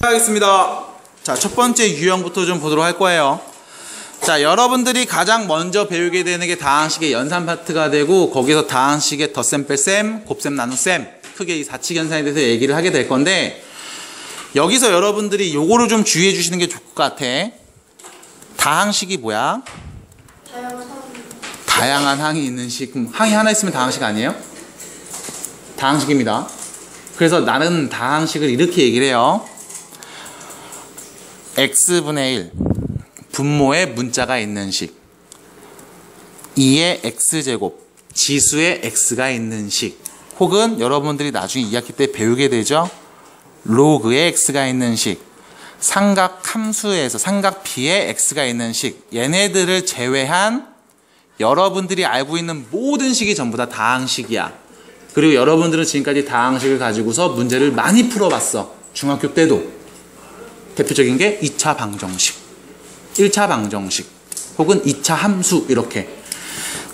하겠습니다. 자, 첫 번째 유형부터 좀 보도록 할 거예요. 자, 여러분들이 가장 먼저 배우게 되는 게 다항식의 연산 파트가 되고, 거기서 다항식의 덧셈, 뺄셈, 곱셈, 나눗셈, 크게 이 사칙 연산에 대해서 얘기를 하게 될 건데, 여기서 여러분들이 요거를 좀 주의해 주시는 게 좋을 것 같아. 다항식이 뭐야? 다양한 항이 있는 식. 그럼 항이 하나 있으면 다항식 아니에요? 다항식입니다. 그래서 나는 다항식을 이렇게 얘기를 해요. x분의 1 분모에 문자가 있는 식, 2의 x제곱 지수에 x가 있는 식, 혹은 여러분들이 나중에 2학기 때 배우게 되죠. 로그에 x가 있는 식, 삼각 함수에서 삼각 b에 x가 있는 식, 얘네들을 제외한 여러분들이 알고 있는 모든 식이 전부 다 다항식이야. 그리고 여러분들은 지금까지 다항식을 가지고서 문제를 많이 풀어봤어. 중학교 때도. 대표적인 게 2차 방정식, 1차 방정식, 혹은 2차 함수, 이렇게.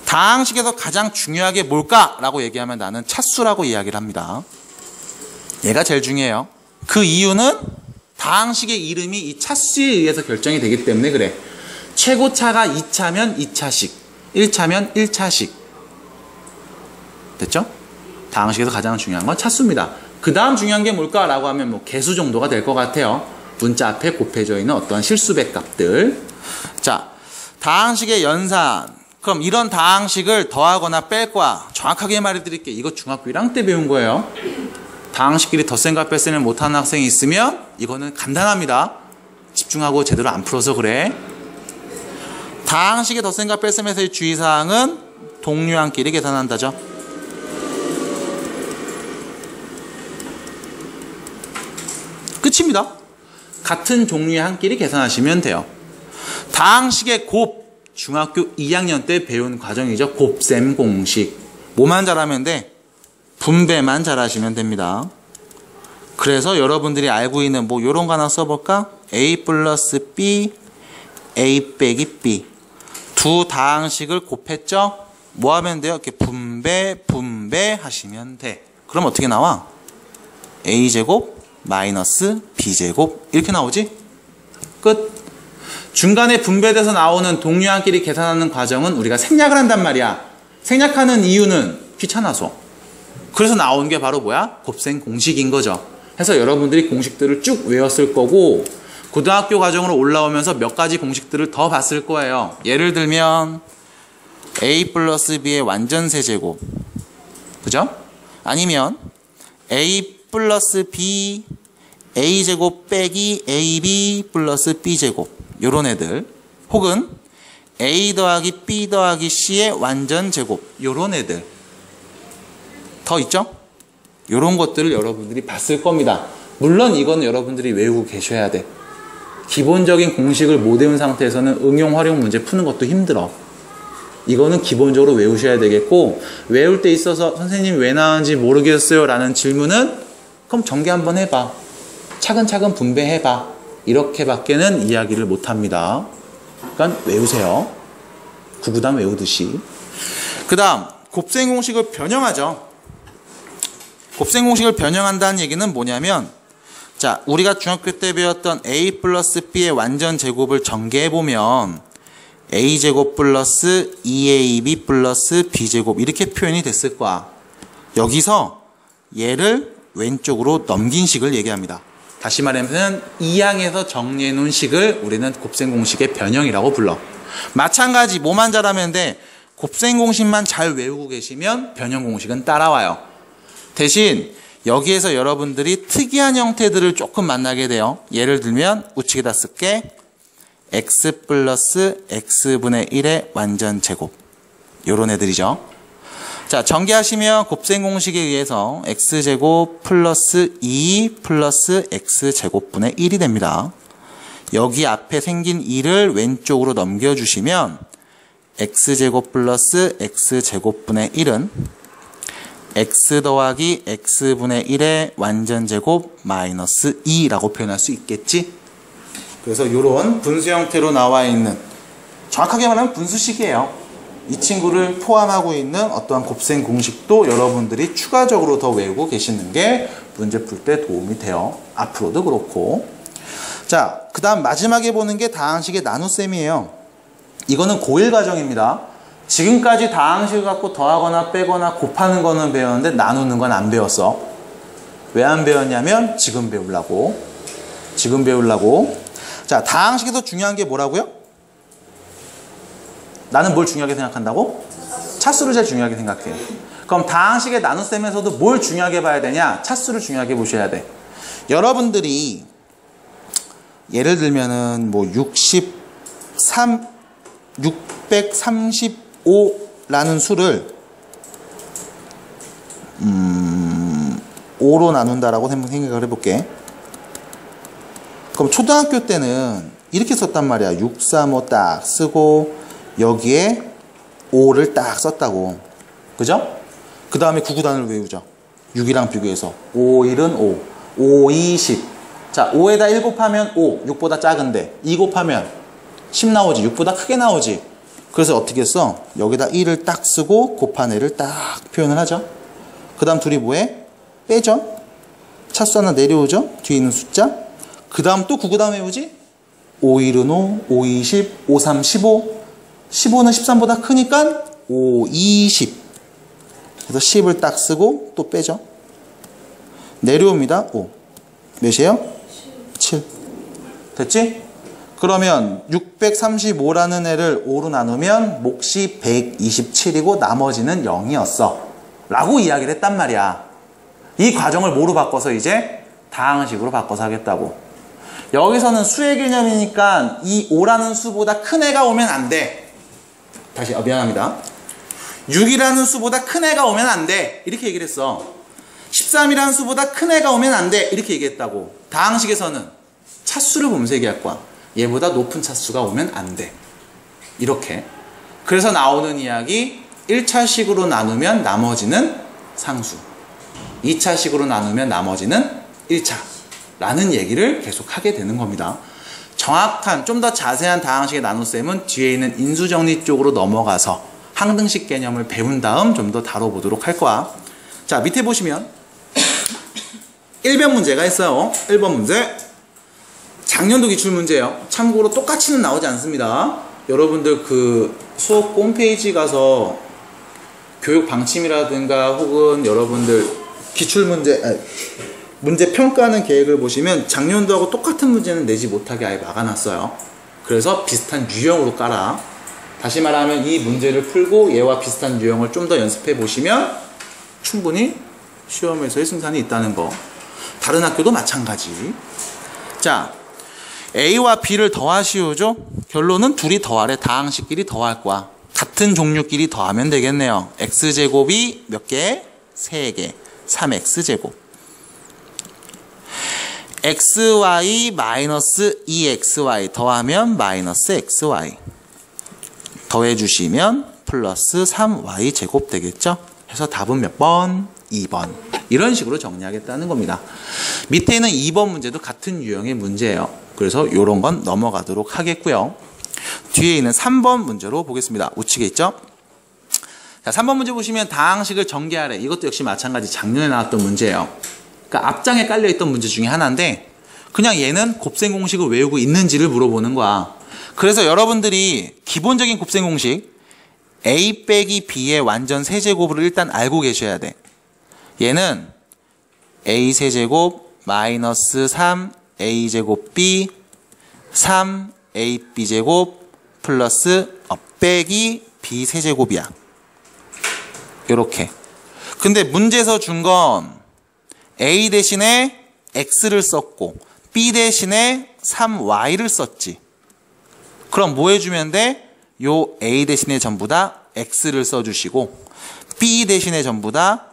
다항식에서 가장 중요하게 뭘까라고 얘기하면 나는 차수라고 이야기를 합니다. 얘가 제일 중요해요. 그 이유는 다항식의 이름이 이 차수에 의해서 결정이 되기 때문에 그래. 최고차가 2차면 2차식, 1차면 1차식. 됐죠? 다항식에서 가장 중요한 건 차수입니다. 그 다음 중요한 게 뭘까라고 하면 뭐 개수 정도가 될 것 같아요. 문자 앞에 곱해져 있는 어떤 실수백 값들. 자, 다항식의 연산. 그럼 이런 다항식을 더하거나 뺄 거야. 정확하게 말해드릴게요. 이거 중학교 1학년 때 배운 거예요. 다항식끼리 덧셈과 뺄셈을 못하는 학생이 있으면 이거는 간단합니다. 집중하고 제대로 안 풀어서 그래. 다항식의 덧셈과 뺄셈에서의 주의사항은 동류항끼리 계산한다죠. 끝입니다. 같은 종류의 항끼리 계산하시면 돼요. 다항식의 곱, 중학교 2학년 때 배운 과정이죠. 곱셈 공식. 뭐만 잘하면 돼? 분배만 잘하시면 됩니다. 그래서 여러분들이 알고 있는 뭐 요런 거 하나 써볼까? a 플러스 b, a 빼기 b. 두 다항식을 곱했죠? 뭐 하면 돼요? 이렇게 분배 하시면 돼. 그럼 어떻게 나와? a제곱 마이너스 b제곱 이렇게 나오지? 끝. 중간에 분배돼서 나오는 동류항끼리 계산하는 과정은 우리가 생략을 한단 말이야. 생략하는 이유는 귀찮아서. 그래서 나온 게 바로 뭐야? 곱셈 공식인 거죠. 해서 여러분들이 공식들을 쭉 외웠을 거고, 고등학교 과정으로 올라오면서 몇 가지 공식들을 더 봤을 거예요. 예를 들면 a 플러스 b의 완전세제곱, 그죠? 아니면 a 플러스 b a제곱 빼기 ab 플러스 b제곱, 요런 애들. 혹은 a 더하기 b 더하기 c의 완전제곱, 요런 애들 더 있죠? 요런 것들을 여러분들이 봤을 겁니다. 물론 이거는 여러분들이 외우고 계셔야 돼. 기본적인 공식을 못 외운 상태에서는 응용 활용 문제 푸는 것도 힘들어. 이거는 기본적으로 외우셔야 되겠고, 외울 때 있어서 선생님 왜 나왔는지 모르겠어요 라는 질문은 그럼 전개 한번 해봐. 차근차근 분배해봐. 이렇게밖에는 이야기를 못합니다. 그러니까 외우세요. 구구단 외우듯이. 그 다음 곱셈 공식을 변형하죠. 곱셈 공식을 변형한다는 얘기는 뭐냐면, 자, 우리가 중학교 때 배웠던 a 플러스 b의 완전 제곱을 전개해보면 a제곱 플러스 2ab 플러스 b제곱 이렇게 표현이 됐을 거야. 여기서 얘를 왼쪽으로 넘긴 식을 얘기합니다. 다시 말하면 2항에서 정리해 놓은 식을 우리는 곱셈 공식의 변형이라고 불러. 마찬가지 뭐만 잘하면 돼. 곱셈 공식만 잘 외우고 계시면 변형 공식은 따라와요. 대신 여기에서 여러분들이 특이한 형태들을 조금 만나게 돼요. 예를 들면 우측에다 쓸게. x 플러스 x분의 1의 완전제곱, 요런 애들이죠. 자, 전개하시면 곱셈 공식에 의해서 x제곱 플러스 2 플러스 x제곱분의 1이 됩니다. 여기 앞에 생긴 2를 왼쪽으로 넘겨주시면 x제곱 플러스 x제곱분의 1은 x 더하기 x분의 1의 완전제곱 마이너스 2라고 표현할 수 있겠지? 그래서 이런 분수 형태로 나와 있는, 정확하게 말하면 분수식이에요. 이 친구를 포함하고 있는 어떠한 곱셈 공식도 여러분들이 추가적으로 더 외우고 계시는 게 문제 풀 때 도움이 돼요. 앞으로도 그렇고. 자, 그 다음 마지막에 보는 게 다항식의 나눗셈이에요. 이거는 고1 과정입니다. 지금까지 다항식을 갖고 더하거나 빼거나 곱하는 거는 배웠는데 나누는 건 안 배웠어. 왜 안 배웠냐면 지금 배우려고. 자, 다항식에서 중요한 게 뭐라고요? 나는 뭘 중요하게 생각한다고? 차수를 제일 중요하게 생각해. 그럼 다항식의 나눗셈에서도 뭘 중요하게 봐야 되냐? 차수를 중요하게 보셔야 돼. 여러분들이 예를 들면은 뭐 635라는 수를 5로 나눈다라고 생각을 해볼게. 그럼 초등학교 때는 이렇게 썼단 말이야. 635 딱 쓰고 여기에 5를 딱 썼다고. 그죠? 그 다음에 구구단을 외우죠. 6이랑 비교해서 5, 1은 5, 5, 2, 10. 자, 5에다 1 곱하면 5, 6보다 작은데 2 곱하면 10 나오지. 6보다 크게 나오지. 그래서 어떻게 써? 여기다 1을 딱 쓰고 곱한 애를 딱 표현을 하죠. 그 다음 둘이 뭐해? 빼죠. 차수 하나 내려오죠. 뒤에 있는 숫자. 그 다음 또 구구단 외우지? 5, 1은 5, 5, 2, 10, 5, 3, 15. 15는 13보다 크니까 5, 2, 10. 그래서 10을 딱 쓰고 또 빼죠. 내려옵니다. 5. 몇이에요? 7. 됐지? 그러면 635라는 애를 5로 나누면 몫이 127이고 나머지는 0이었어. 라고 이야기를 했단 말이야. 이 과정을 뭐로 바꿔서 이제 다항식으로 바꿔서 하겠다고. 여기서는 수의 개념이니까 이 5라는 수보다 큰 애가 오면 안 돼. 다시 미안합니다. 6이라는 수보다 큰 애가 오면 안 돼. 이렇게 얘기를 했어. 13이라는 수보다 큰 애가 오면 안 돼. 이렇게 얘기했다고. 다항식에서는 차수를 보면서 얘기할 거야. 얘보다 높은 차수가 오면 안 돼. 이렇게. 그래서 나오는 이야기 1차식으로 나누면 나머지는 상수. 2차식으로 나누면 나머지는 1차. 라는 얘기를 계속 하게 되는 겁니다. 정확한, 좀 더 자세한 다항식의 나눗셈은 뒤에 있는 인수정리 쪽으로 넘어가서 항등식 개념을 배운 다음 좀 더 다뤄보도록 할 거야. 자, 밑에 보시면 1번 문제가 있어요. 1번 문제. 작년도 기출문제예요. 참고로 똑같이는 나오지 않습니다. 여러분들 그 수업 홈페이지 가서 교육 방침이라든가 혹은 여러분들 기출문제, 문제 평가하는 계획을 보시면 작년도하고 똑같은 문제는 내지 못하게 아예 막아놨어요. 그래서 비슷한 유형으로 깔아. 다시 말하면 이 문제를 풀고 얘와 비슷한 유형을 좀 더 연습해 보시면 충분히 시험에서의 승산이 있다는 거. 다른 학교도 마찬가지. 자, A와 B를 더하시오죠? 결론은 둘이 더하래. 다항식끼리 더할 거야. 같은 종류끼리 더하면 되겠네요. x제곱이 몇 개? 3개. 3x제곱. xy 마이너스 2xy 더하면 마이너스 xy. 더해주시면 플러스 3y 제곱 되겠죠? 그래서 답은 몇 번? 2번. 이런 식으로 정리하겠다는 겁니다. 밑에 있는 2번 문제도 같은 유형의 문제예요. 그래서 이런 건 넘어가도록 하겠고요. 뒤에 있는 3번 문제로 보겠습니다. 우측에 있죠? 자, 3번 문제 보시면 다항식을 전개하래. 이것도 역시 마찬가지 작년에 나왔던 문제예요. 그러니까 앞장에 깔려있던 문제 중에 하나인데 그냥 얘는 곱셈 공식을 외우고 있는지를 물어보는 거야. 그래서 여러분들이 기본적인 곱셈 공식 a 빼기 b의 완전 세제곱을 일단 알고 계셔야 돼. 얘는 a 세제곱 마이너스 3a 제곱 b 3ab 제곱 플러스 빼기 b 세제곱이야. 요렇게. 근데 문제에서 준 건 a 대신에 x를 썼고 b 대신에 3y를 썼지. 그럼 뭐 해주면 돼? 요 a 대신에 전부 다 x를 써주시고 b 대신에 전부 다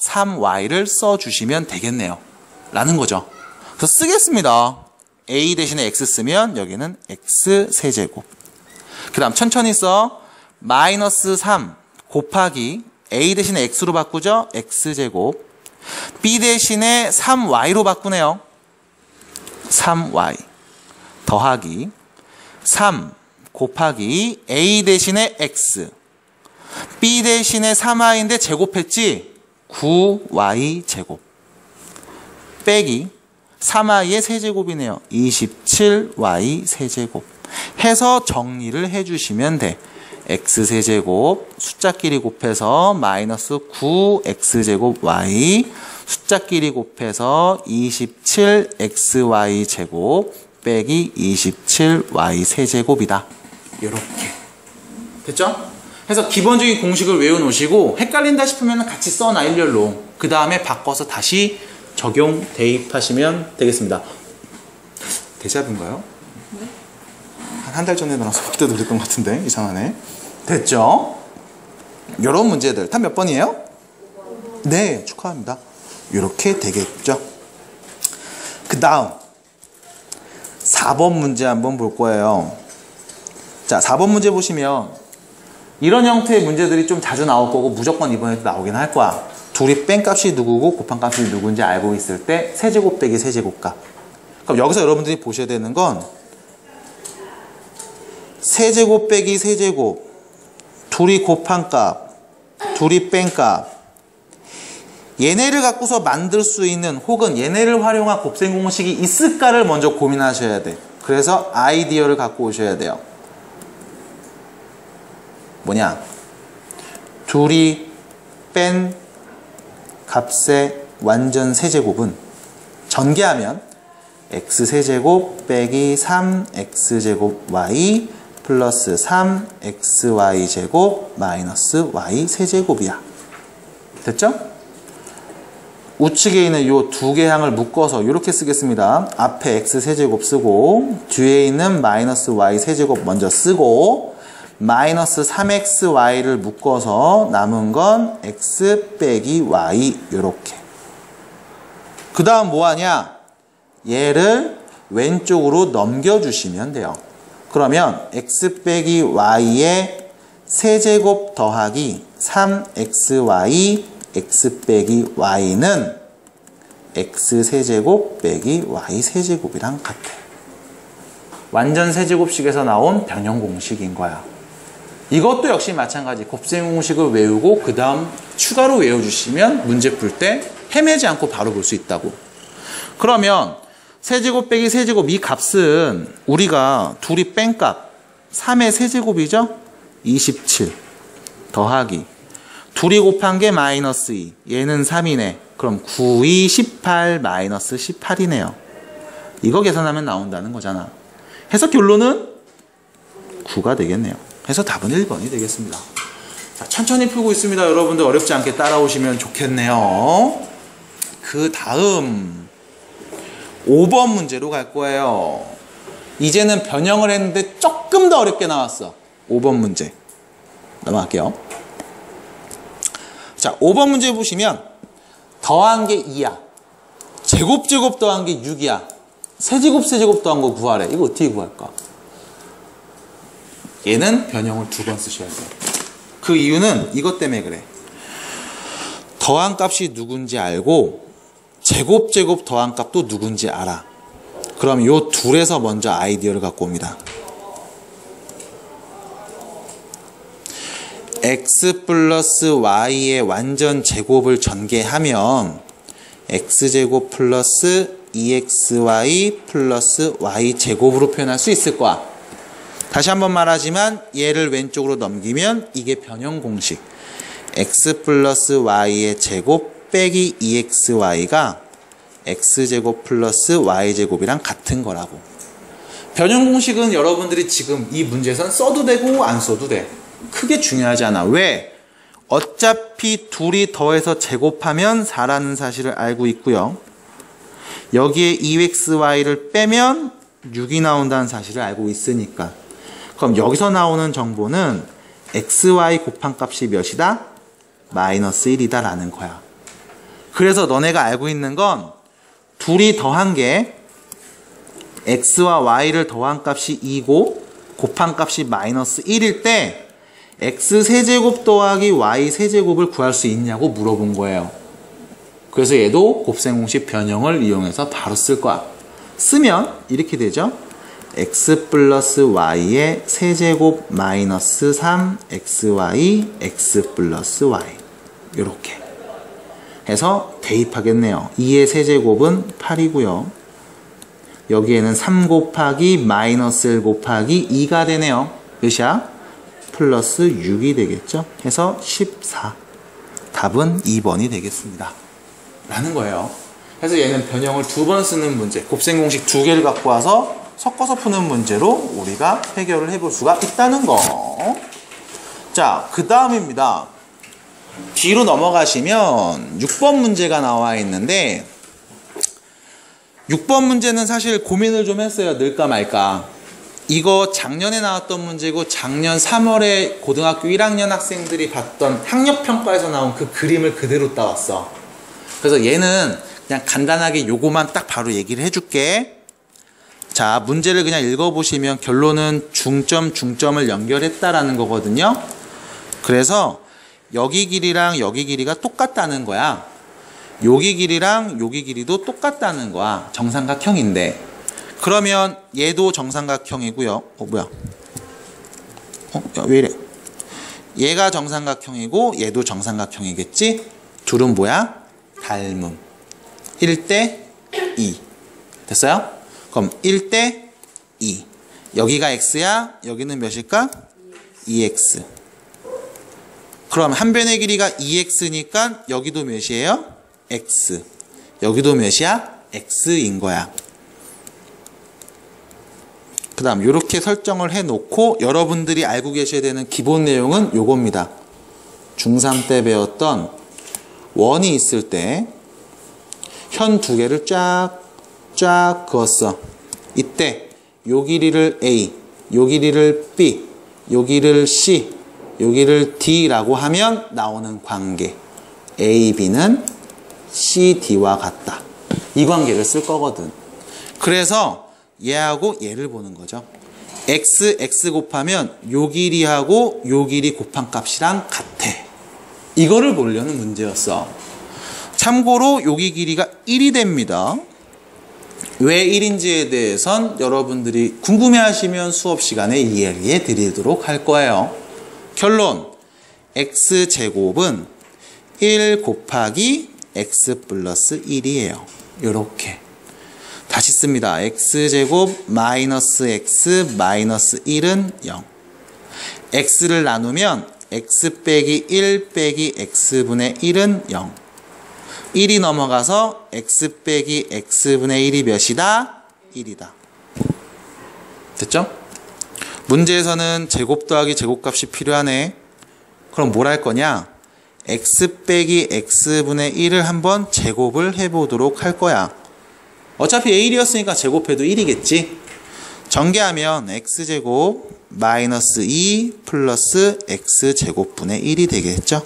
3y를 써주시면 되겠네요. 라는 거죠. 그래서 쓰겠습니다. a 대신에 x 쓰면 여기는 x 세제곱. 그 다음 천천히 써. 마이너스 3 곱하기 a 대신에 x로 바꾸죠. x제곱. b 대신에 3y로 바꾸네요. 3y 더하기 3 곱하기 a 대신에 x b 대신에 3y인데 제곱했지? 9y 제곱 빼기 3y의 세제곱이네요. 27y 세제곱 해서 정리를 해주시면 돼. x세제곱 숫자끼리 곱해서 마이너스 9x제곱 y 숫자끼리 곱해서 27xy제곱 빼기 27y 세제곱이다. 이렇게 됐죠? 그래서 기본적인 공식을 외워놓으시고 헷갈린다 싶으면 같이 써놔 일렬로. 그 다음에 바꿔서 다시 적용 대입하시면 되겠습니다. 데자뷰인가요? 네. 한 달 전에 나와서 그때도 그랬던 것 같은데 이상하네. 됐죠? 이런 문제들 다 몇 번이에요? 네, 축하합니다. 이렇게 되겠죠? 그 다음 4번 문제 한번 볼 거예요. 자, 4번 문제 보시면 이런 형태의 문제들이 좀 자주 나올 거고 무조건 이번에도 나오긴 할 거야. 둘이 뺀 값이 누구고 곱한 값이 누구인지 알고 있을 때 세제곱 빼기 세제곱값. 그럼 여기서 여러분들이 보셔야 되는 건 세제곱 빼기 세제곱, 둘이 곱한 값, 둘이 뺀 값, 얘네를 갖고서 만들 수 있는 혹은 얘네를 활용한 곱셈 공식이 있을까를 먼저 고민하셔야 돼. 그래서 아이디어를 갖고 오셔야 돼요. 뭐냐? 둘이 뺀 값의 완전 세제곱은 전개하면 x세제곱 빼기 3x제곱 y 플러스 3xy제곱 마이너스 y세제곱이야. 됐죠? 우측에 있는 이 두 개 항을 묶어서 이렇게 쓰겠습니다. 앞에 x세제곱 쓰고 뒤에 있는 마이너스 y세제곱 먼저 쓰고 마이너스 3xy를 묶어서 남은 건 x 빼기 y 이렇게. 그 다음 뭐하냐? 얘를 왼쪽으로 넘겨주시면 돼요. 그러면 x 빼기 y의 세제곱 더하기 3xy x 빼기 y는 x세제곱 빼기 y세제곱이랑 같아. 완전 세제곱식에서 나온 변형 공식인 거야. 이것도 역시 마찬가지. 곱셈 공식을 외우고 그 다음 추가로 외워주시면 문제 풀 때 헤매지 않고 바로 볼 수 있다고. 그러면 세제곱 빼기 세제곱 이 값은 우리가 둘이 뺀 값 3의 세제곱이죠? 27 더하기 둘이 곱한 게 마이너스 2 얘는 3이네. 그럼 9, 2, 18 마이너스 18이네요. 이거 계산하면 나온다는 거잖아. 해서 결론은 9가 되겠네요. 해서 답은 1번이 되겠습니다. 자, 천천히 풀고 있습니다. 여러분들 어렵지 않게 따라오시면 좋겠네요. 그 다음 5번 문제로 갈 거예요. 이제는 변형을 했는데 조금 더 어렵게 나왔어. 5번 문제 넘어갈게요. 자, 5번 문제 보시면 더한 게 2야. 제곱 더한 게 6이야. 세제곱 더한 거 구하래. 이거 어떻게 구할까? 얘는 변형을 2번 쓰셔야 돼요. 그 이유는 이것 때문에 그래. 더한 값이 누군지 알고 제곱 더한 값도 누군지 알아. 그럼 요 둘에서 먼저 아이디어를 갖고 옵니다. x 플러스 y의 완전 제곱을 전개하면 x제곱 플러스 2xy 플러스 y제곱으로 표현할 수 있을 거야. 다시 한번 말하지만 얘를 왼쪽으로 넘기면 이게 변형 공식. x 플러스 y의 제곱 빼기 2xy가 x제곱 플러스 y제곱이랑 같은 거라고. 변형 공식은 여러분들이 지금 이 문제에서는 써도 되고 안 써도 돼. 크게 중요하지 않아. 왜? 어차피 둘이 더해서 제곱하면 4라는 사실을 알고 있고요. 여기에 2xy를 빼면 6이 나온다는 사실을 알고 있으니까. 그럼 여기서 나오는 정보는 xy 곱한 값이 몇이다? 마이너스 1이다 라는 거야. 그래서 너네가 알고 있는 건 둘이 더한 게 x와 y를 더한 값이 2고 곱한 값이 마이너스 1일 때 x세제곱 더하기 y세제곱을 구할 수 있냐고 물어본 거예요. 그래서 얘도 곱셈공식 변형을 이용해서 바로 쓸 거야. 쓰면 이렇게 되죠. x 플러스 y의 세제곱 마이너스 3xy x 플러스 y 이렇게 해서 대입하겠네요. 2의 세제곱은 8이고요. 여기에는 3 곱하기 마이너스 1 곱하기 2가 되네요. 몇이야? 플러스 6이 되겠죠. 해서 14. 답은 2번이 되겠습니다. 라는 거예요. 그래서 얘는 변형을 2번 쓰는 문제, 곱셈 공식 2개를 갖고 와서 섞어서 푸는 문제로 우리가 해결을 해볼 수가 있다는 거. 자, 그 다음입니다. 뒤로 넘어가시면 6번 문제가 나와 있는데 6번 문제는 사실 고민을 좀 했어요. 넣을까 말까. 이거 작년에 나왔던 문제고 작년 3월에 고등학교 1학년 학생들이 봤던 학력평가에서 나온 그 그림을 그대로 따왔어. 그래서 얘는 그냥 간단하게 요거만 딱 바로 얘기를 해줄게. 자, 문제를 그냥 읽어보시면 결론은 중점을 연결했다라는 거거든요. 그래서 여기 길이랑 여기 길이가 똑같다는 거야. 여기 길이랑 여기 길이도 똑같다는 거야. 정삼각형인데. 그러면 얘도 정삼각형이고요. 뭐야? 야, 왜 이래? 얘가 정삼각형이고 얘도 정삼각형이겠지? 둘은 뭐야? 닮음. 1대 2. 됐어요? 그럼 1대 2. 여기가 x야. 여기는 몇일까? 2x. 그럼 한 변의 길이가 2x니까 여기도 몇이에요? x. 여기도 몇이야? x인 거야. 그 다음 이렇게 설정을 해놓고 여러분들이 알고 계셔야 되는 기본 내용은 요겁니다. 중3 때 배웠던 원이 있을 때 현 두 개를 쫙 그었어. 이때 요 길이를 a, 요 길이를 b, 요 길이를 c, 요 길이를 d라고 하면 나오는 관계 a, b는 c, d와 같다. 이 관계를 쓸 거거든. 그래서 얘하고 얘를 보는 거죠. x 곱하면 요 길이하고 요 길이 곱한 값이랑 같아. 이거를 보려는 문제였어. 참고로 여기 길이가 1이 됩니다. 왜 1인지에 대해선 여러분들이 궁금해하시면 수업 시간에 이야기해 드리도록 할 거예요. 결론, x제곱은 1 곱하기 x 플러스 1이에요. 요렇게 다시 씁니다. x제곱 마이너스 x 마이너스 1은 0. x를 나누면 x 빼기 1 빼기 x분의 1은 0. 1이 넘어가서 x 빼기 x분의 1이 몇이다? 1이다. 됐죠? 문제에서는 제곱 더하기 제곱값이 필요하네. 그럼 뭘 할 거냐? x 빼기 x분의 1을 한번 제곱을 해보도록 할 거야. 어차피 a1이었으니까 제곱해도 1이겠지? 전개하면 x제곱 마이너스 2 플러스 x제곱분의 1이 되겠죠?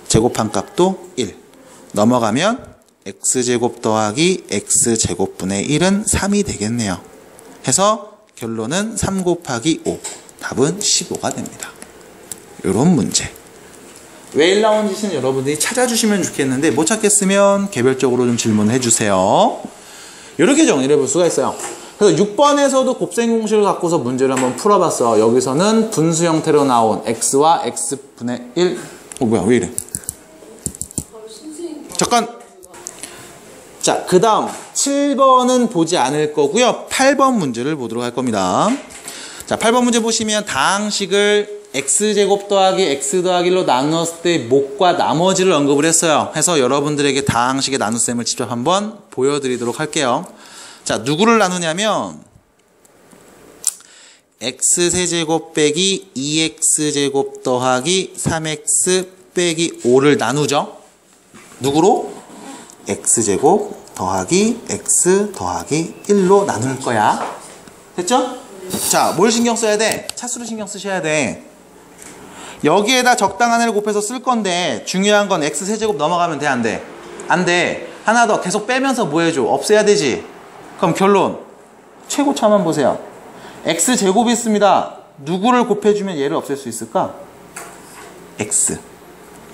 제곱한 값도 1. 넘어가면 x제곱 더하기 x제곱분의 1은 3이 되겠네요. 해서 결론은 3 곱하기 5. 답은 15가 됩니다. 이런 문제. 왜 1 나온지는 여러분들이 찾아주시면 좋겠는데 못 찾겠으면 개별적으로 좀 질문을 해주세요. 이렇게 정리를 해볼 수가 있어요. 그래서 6번에서도 곱셈 공식을 갖고서 문제를 한번 풀어봤어. 여기서는 분수 형태로 나온 x와 x분의 1. 뭐야, 왜 이래? 잠깐. 자, 그 다음 7번은 보지 않을 거고요. 8번 문제를 보도록 할 겁니다. 자, 8번 문제 보시면 다항식을 x제곱 더하기 x 더하기 1로 나누었을 때 목과 나머지를 언급을 했어요. 해서 여러분들에게 다항식의 나눗셈을 직접 한번 보여드리도록 할게요. 자, 누구를 나누냐면 x세제곱 빼기 2x제곱 더하기 3x 빼기 5를 나누죠. 누구로? x제곱 더하기 x 더하기 1로 나눌 거야. 됐죠? 자, 뭘 신경 써야 돼? 차수를 신경 쓰셔야 돼. 여기에다 적당한 애를 곱해서 쓸 건데 중요한 건 x세제곱 넘어가면 돼, 안 돼? 안 돼. 하나 더 계속 빼면서 뭐 해줘? 없애야 되지. 그럼 결론, 최고차만 보세요. x제곱이 있습니다. 누구를 곱해주면 얘를 없앨 수 있을까? x.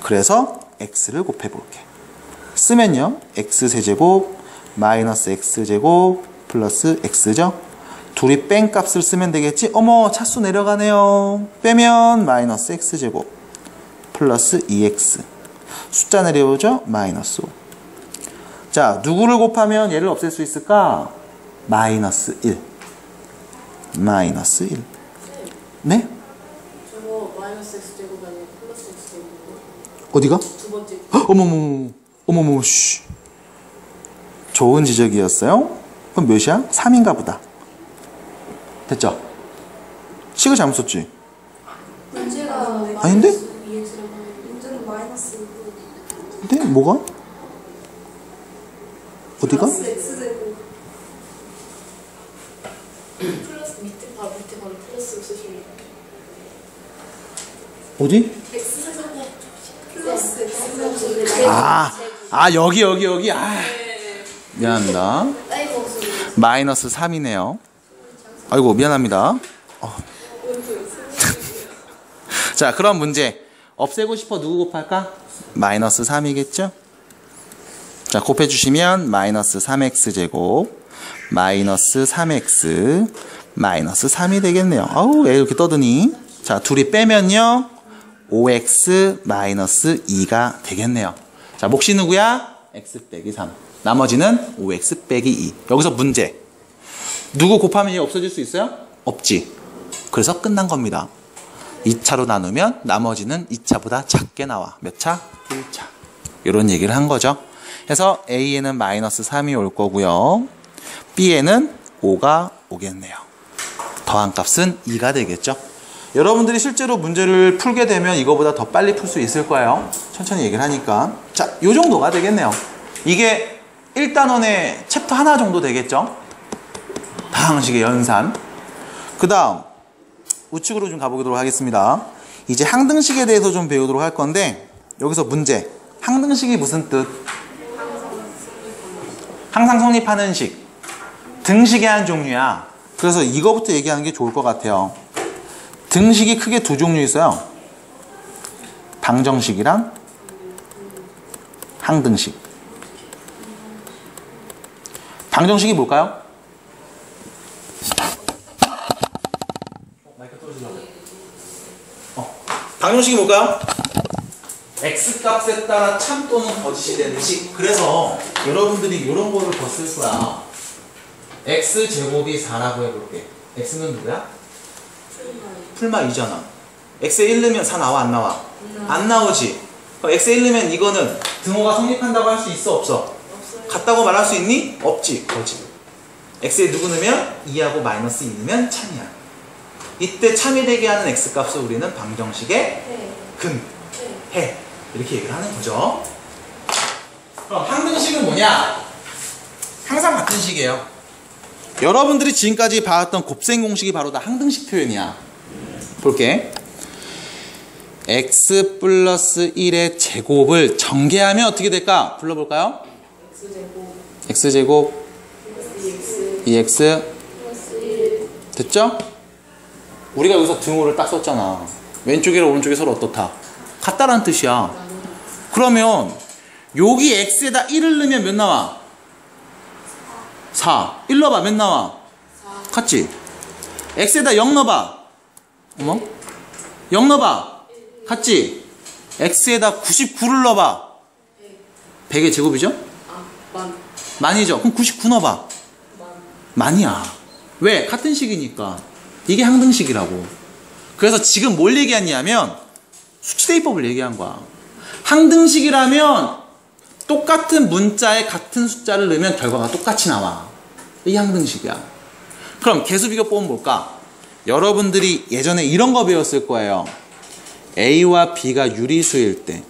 그래서 x를 곱해볼게. 쓰면요, x세제곱 마이너스 x제곱 플러스 x죠. 둘이 뺀 값을 쓰면 되겠지? 어머, 차수 내려가네요. 빼면 마이너스 x제곱 플러스 2x. 숫자 내려오죠? 마이너스 5. 자, 누구를 곱하면 얘를 없앨 수 있을까? 마이너스 1. 마이너스 1. 네? 저거 마이너스 x제곱 아니면 플러스 x제곱. 어디가? 두 번째. 어머머머. 어머머머. 쉬. 좋은 지적이었어요. 그럼 몇이야? 3인가 보다. 됐죠? 식을 잘못 썼지? 문제가 아닌데? 문제는 마이너스 근데 뭐가? 어디가? 플러스 x제곱 플러스 밑에 바로 플러스 쓰시면. 어디? x제곱 플러스 x제곱 여기. 미안합니다. 마이너스 3이네요. 아이고, 미안합니다. 자, 그럼 문제. 없애고 싶어 누구 곱할까? 마이너스 3이겠죠? 자, 곱해주시면 마이너스 3x제곱 마이너스 3x 마이너스 3이 되겠네요. 아우, 왜 이렇게 떠드니? 자, 둘이 빼면요 5x 마이너스 2가 되겠네요. 자, 몫이 누구야? x 빼기 3. 나머지는 5x 빼기 2. 여기서 문제. 누구 곱하면 얘 없어질 수 있어요? 없지. 그래서 끝난 겁니다. 2차로 나누면 나머지는 2차보다 작게 나와. 몇 차? 1차. 이런 얘기를 한 거죠. 그래서 A에는 마이너스 3이 올 거고요. B에는 5가 오겠네요. 더한 값은 2가 되겠죠. 여러분들이 실제로 문제를 풀게 되면 이거보다 더 빨리 풀 수 있을 거예요. 천천히 얘기를 하니까. 자, 요 정도가 되겠네요. 이게 1단원의 챕터 하나 정도 되겠죠. 다항식의 연산. 그 다음 우측으로 좀 가보도록 하겠습니다. 이제 항등식에 대해서 좀 배우도록 할 건데 여기서 문제. 항등식이 무슨 뜻? 항상 성립하는 식. 등식의 한 종류야. 그래서 이거부터 얘기하는 게 좋을 것 같아요. 등식이 크게 두 종류 있어요. 방정식이랑 항등식. 방정식이 뭘까요? 방정식이 뭘까요? x값에 따라 참 또는 거짓이 되는 식. 그래서 여러분들이 이런 거를 더 쓸 거야. x제곱이 4라고 해볼게. x는 누구야? 풀마 2잖아. x에 1 넣으면 4 나와 안 나와? 안 나오지. 그럼 x에 1 넣으면 이거는 등호가 성립한다고 할 수 있어 없어? 없어요. 같다고 말할 수 있니? 없지. 거짓. x에 누구 넣으면 2하고 마이너스 2 넣으면 참이야. 이때 참이 되게 하는 x값을 우리는 방정식의 근, 해 이렇게 얘기를 하는 거죠. 그럼 항등식은 뭐냐? 항상 같은 식이에요. 여러분들이 지금까지 봐왔던 곱셈 공식이 바로 다 항등식 표현이야. 볼게. x 플러스 1의 제곱을 전개하면 어떻게 될까? 불러볼까요? x제곱 x제곱 2x 됐죠? 우리가 여기서 등호를 딱 썼잖아. 왼쪽이랑 오른쪽이 서로 어떻다? 같다라는 뜻이야. 그러면 여기 x에다 1을 넣으면 몇 나와? 4. 1 넣어봐. 몇 나와? 4. 같지? x에다 0 넣어봐. 어머? 0 넣어봐. 같지? x에다 99를 넣어봐. 100의 제곱이죠? 만이죠? 그럼 99 넣어봐. 만이야. 왜? 같은 식이니까. 이게 항등식이라고. 그래서 지금 뭘 얘기했냐면 수치대입법을 얘기한 거야. 항등식이라면 똑같은 문자에 같은 숫자를 넣으면 결과가 똑같이 나와. 이게 항등식이야. 그럼 개수비교법은 뭘까? 여러분들이 예전에 이런 거 배웠을 거예요. A와 B가 유리수일 때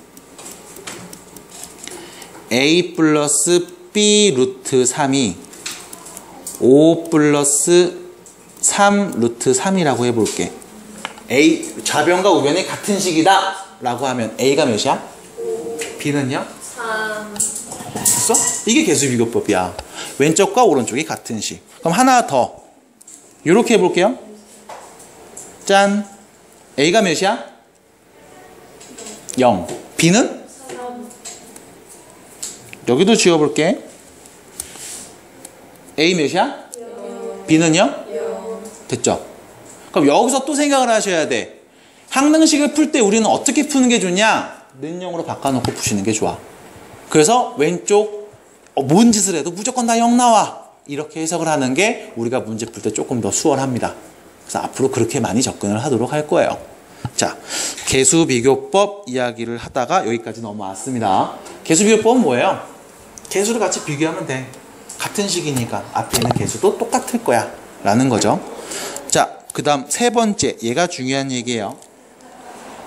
A 플러스 B 루트 3이 5 플러스 3 루트 3이라고 해볼게. A 좌변과 우변이 같은 식이다 라고 하면 A가 몇이야? 5. B는요? 3. 됐어? 이게 개수비교법이야. 왼쪽과 오른쪽이 같은 식. 그럼 하나 더 이렇게 해볼게요. 짠. A가 몇이야? 0. B는? 3. 여기도 지워볼게. A 몇이야? 0. B는요? 0. 됐죠? 그럼 여기서 또 생각을 하셔야 돼. 항등식을 풀 때 우리는 어떻게 푸는 게 좋냐? 는영으로 바꿔놓고 푸시는 게 좋아. 그래서 왼쪽 뭔 짓을 해도 무조건 다 0 나와. 이렇게 해석을 하는 게 우리가 문제 풀 때 조금 더 수월합니다. 그래서 앞으로 그렇게 많이 접근을 하도록 할 거예요. 자, 개수비교법 이야기를 하다가 여기까지 넘어왔습니다. 개수비교법은 뭐예요? 개수를 같이 비교하면 돼. 같은 식이니까 앞에 있는 개수도 똑같을 거야 라는 거죠. 자, 그 다음 세 번째, 얘가 중요한 얘기예요.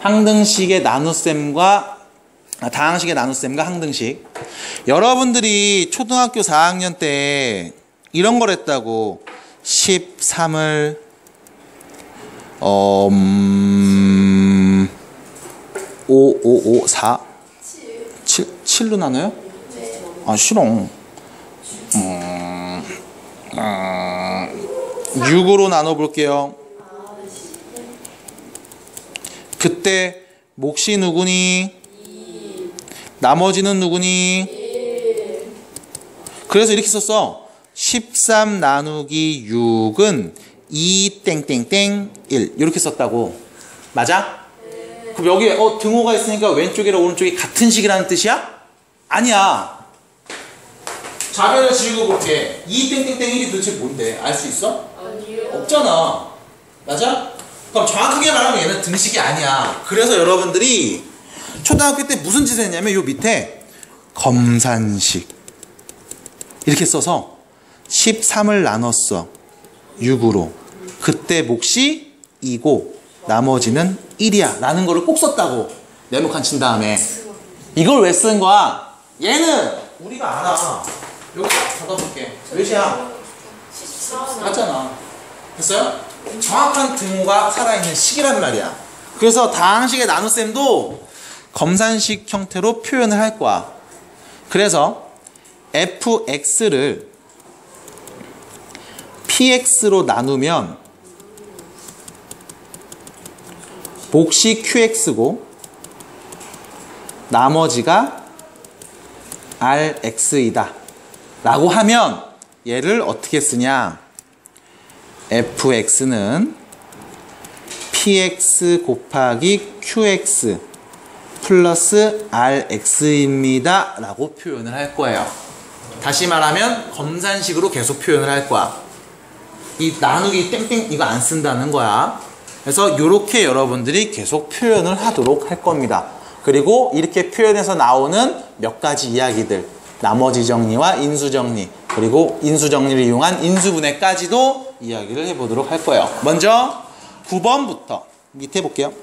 항등식의 나눗셈과 다항식의 나눗셈과 항등식. 여러분들이 초등학교 4학년 때 이런 걸 했다고. 13을 5, 4, 7로 나눠요? 아, 싫어. 6으로 나눠볼게요. 그때 몫이 누구니? 나머지는 누구니? 그래서 이렇게 썼어. 13 나누기 6은 2 땡땡땡 1 이렇게 썼다고. 맞아? 그럼 여기에 등호가 있으니까 왼쪽이랑 오른쪽이 같은 식이라는 뜻이야? 아니야. 자변을 지우고 볼게. 2 땡땡땡 1이 도대체 뭔데? 알 수 있어? 아니요. 없잖아. 맞아? 그럼 정확하게 말하면 얘는 등식이 아니야. 그래서 여러분들이 초등학교 때 무슨 짓을 했냐면 요 밑에 검산식 이렇게 써서 13을 나눴어 6으로. 그때 몫이 2고 나머지는 1이야 라는 거를 꼭 썼다고. 네모칸 친 다음에. 이걸 왜 쓴 거야? 얘는 우리가 알아. 여기 딱 닫아볼게. 몇이야? 14. 맞잖아. 됐어요? 정확한 등호가 살아있는 식이란 말이야. 그래서 다항식의 나눗셈도 검산식 형태로 표현을 할 거야. 그래서 fx를 px로 나누면 몫이 qx고 나머지가 rx이다 라고 하면 얘를 어떻게 쓰냐? fx는 px 곱하기 qx 플러스 rx입니다 라고 표현을 할 거예요. 다시 말하면 검산식으로 계속 표현을 할 거야. 이 나누기 땡땡 이거 안 쓴다는 거야. 그래서 이렇게 여러분들이 계속 표현을 하도록 할 겁니다. 그리고 이렇게 표현해서 나오는 몇 가지 이야기들, 나머지 정리와 인수 정리, 그리고 인수 정리를 이용한 인수분해까지도 이야기를 해보도록 할 거예요. 먼저 9번부터 밑에 볼게요.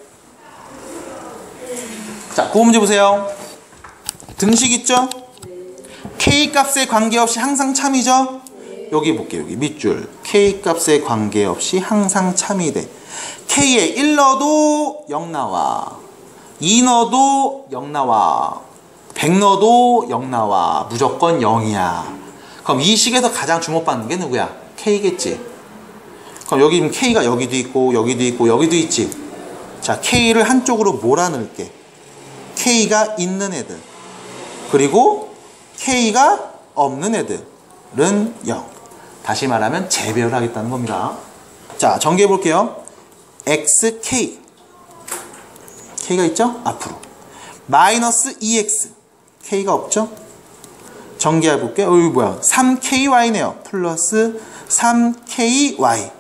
자, 9번 문제 보세요. 등식 있죠? K 값에 관계없이 항상 참이죠? 여기 볼게요. 여기 밑줄. K 값에 관계없이 항상 참이 돼. K에 1 넣어도 0 나와. 2 넣어도 0 나와. 100 넣어도 0 나와. 무조건 0이야. 그럼 이 식에서 가장 주목받는 게 누구야? K겠지. 그럼 여기 K가 여기도 있고 여기도 있고 여기도 있지. 자, K를 한쪽으로 몰아넣을게. K가 있는 애들. 그리고 K가 없는 애들은 0. 다시 말하면 재배열 하겠다는 겁니다. 자, 전개해 볼게요. XK. K가 있죠? 앞으로. 마이너스 2X. K가 없죠? 전개해 볼게요. 이거 뭐야? 3KY네요. 플러스 3KY.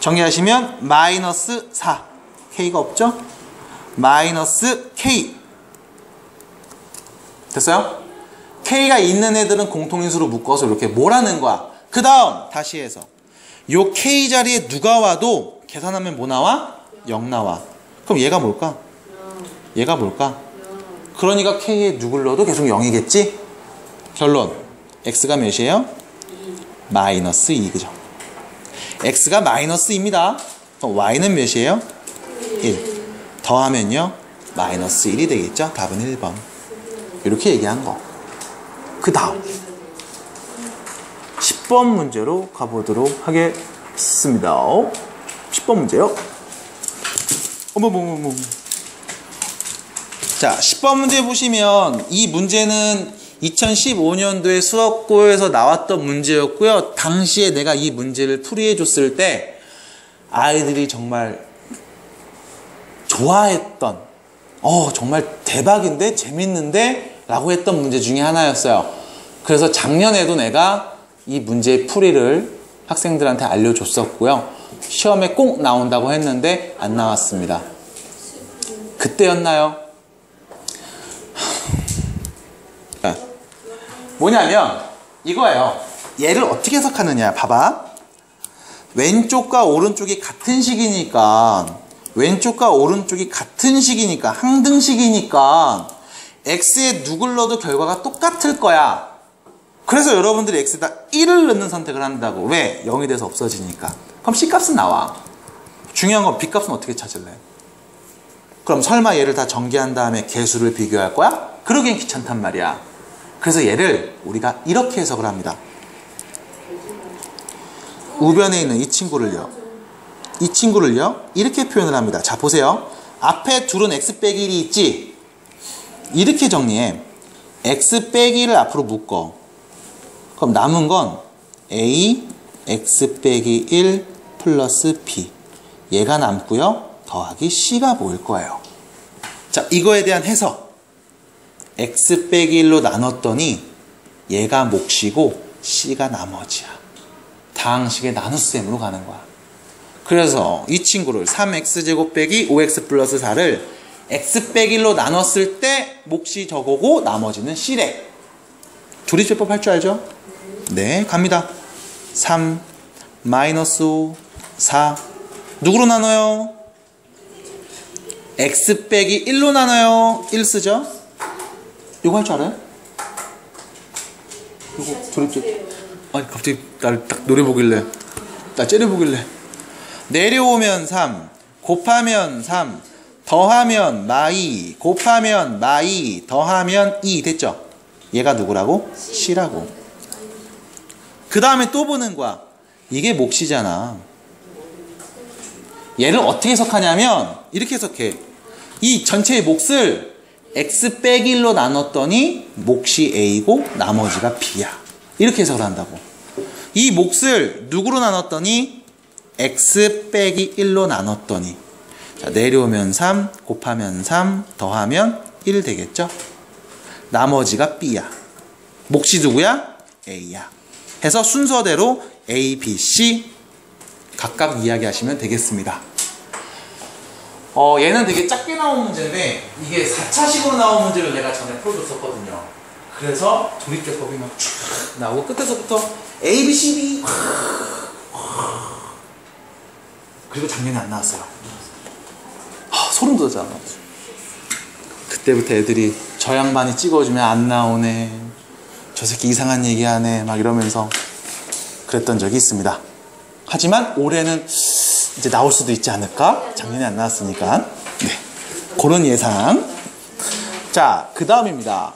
정리하시면 마이너스 4. K가 없죠? 마이너스 K. 됐어요? K가 있는 애들은 공통인수로 묶어서 이렇게 몰아낸 거야. 그 다음 다시 해서 요 K 자리에 누가 와도 계산하면 뭐 나와? 0 나와. 그럼 얘가 뭘까? 얘가 뭘까? 그러니까 K에 누굴 넣어도 계속 0이겠지? 결론. X가 몇이에요? 마이너스 2. 그죠? X가 마이너스 2입니다. 그럼 Y는 몇이에요? 1. 더하면요 마이너스 1이 되겠죠? 답은 1번. 이렇게 얘기한 거. 그 다음 10번 문제로 가보도록 하겠습니다. 10번 문제요. 어머머머머. 자, 10번 문제 보시면 이 문제는 2015년도에 수학고에서 나왔던 문제였고요. 당시에 내가 이 문제를 풀이해 줬을 때 아이들이 정말 좋아했던 정말 대박인데 재밌는데 라고 했던 문제 중에 하나였어요. 그래서 작년에도 내가 이 문제의 풀이를 학생들한테 알려줬었고요. 시험에 꼭 나온다고 했는데 안 나왔습니다. 그때였나요? 뭐냐면 이거예요. 얘를 어떻게 해석하느냐. 봐봐. 왼쪽과 오른쪽이 같은 식이니까 항등식이니까 x에 누굴 넣어도 결과가 똑같을 거야. 그래서 여러분들이 x에다 1을 넣는 선택을 한다고. 왜? 0이 돼서 없어지니까. 그럼 C값은 나와. 중요한 건 B값은 어떻게 찾을래? 그럼 설마 얘를 다 전개한 다음에 개수를 비교할 거야? 그러기엔 귀찮단 말이야. 그래서 얘를 우리가 이렇게 해석을 합니다. 우변에 있는 이 친구를요 이렇게 표현을 합니다. 자, 보세요. 앞에 둘은 x 빼기 1이 있지? 이렇게 정리해. x 빼기 1을 앞으로 묶어. 그럼 남은 건 a x 빼기 1 플러스 b. 얘가 남고요. 더하기 c가 보일 거예요. 자, 이거에 대한 해석. x 빼기 1로 나눴더니 얘가 몫이고 c가 나머지야. 다항식의 나눗셈으로 가는 거야. 그래서 이 친구를 3x제곱 빼기 5x 플러스 4를 x 빼기 1로 나눴을 때 몫이 저거고 나머지는 c래. 조립제법 할 줄 알죠? 네, 갑니다. 3 마이너스 5 4 누구로 나눠요? x 빼기 1로 나눠요. 1 쓰죠? 이거 할 줄 알아요? 이거 조립제법. 아니 갑자기 나를 딱 노려보길래 나 째려보길래 내려오면 3 곱하면 3 더하면 마이 곱하면 마이 더하면 2 됐죠? 얘가 누구라고? C라고. 그 다음에 또 보는 거야. 이게 몫이잖아. 얘를 어떻게 해석하냐면 이렇게 해석해. 이 전체의 몫을 x 빼기 1로 나눴더니 몫이 A고 나머지가 B야. 이렇게 해석을 한다고. 이 몫을 누구로 나눴더니 x 빼기 1로 나눴더니 자, 내려오면 3 곱하면 3 더하면 1 되겠죠? 나머지가 B야. 몫이 누구야? A야. 해서 순서대로 A, B, C 각각 이야기하시면 되겠습니다. 얘는 되게 작게 나온 문제인데 이게 4차식으로 나온 문제를 내가 전에 풀어줬었거든요. 그래서 조립제법이 막 쭉 나오고 끝에서부터 A, B, C, D 그리고 작년에 안 나왔어요. 소름 돋았잖아. 그때부터 애들이 저 양반이 찍어주면 안 나오네, 저 새끼 이상한 얘기하네 막 이러면서 그랬던 적이 있습니다. 하지만 올해는 이제 나올 수도 있지 않을까? 작년에 안 나왔으니까. 네, 그런 예상. 자, 그 다음입니다.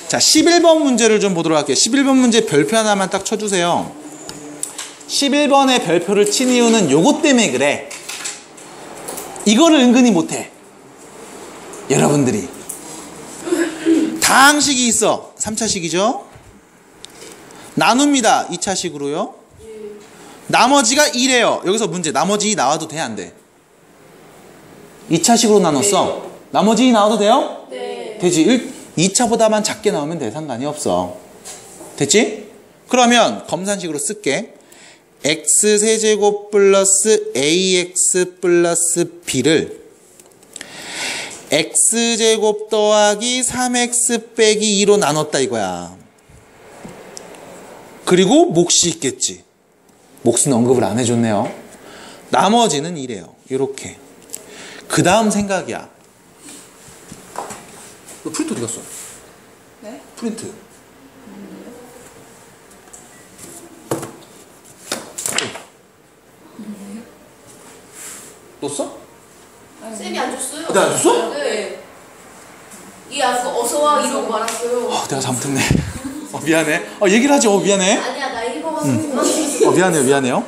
자, 11번 문제를 좀 보도록 할게요. 11번 문제 별표 하나만 딱 쳐주세요. 11번에 별표를 친 이유는 요것 때문에 그래. 이거를 은근히 못해. 여러분들이. 다항식이 있어. 3차식이죠? 나눕니다. 2차식으로요. 나머지가 2래요. 여기서 문제. 나머지 2 나와도 돼, 안 돼? 2차식으로 나눴어. 나머지 2 나와도 돼요? 네. 되지. 2차보다만 작게 나오면 돼. 상관이 없어. 됐지? 그러면 검산식으로 쓸게. x세제곱 플러스 ax 플러스 b를 x제곱 더하기 3x 빼기 2로 나눴다 이거야. 그리고 몫이 있겠지. 몫은 언급을 안 해줬네요. 나머지는 이래요. 이렇게. 그 다음 생각이야. 너 프린트 어디 갔어? 네? 프린트. 너 써? 쌤이 안 줬어요. 나 안 줬어? 네. 이 아까 어서와 이러고 말았어요. 내가 잘못했네. 미안해. 얘기를 하지. 미안해. 아니야, 나 읽어봤어. 미안해요.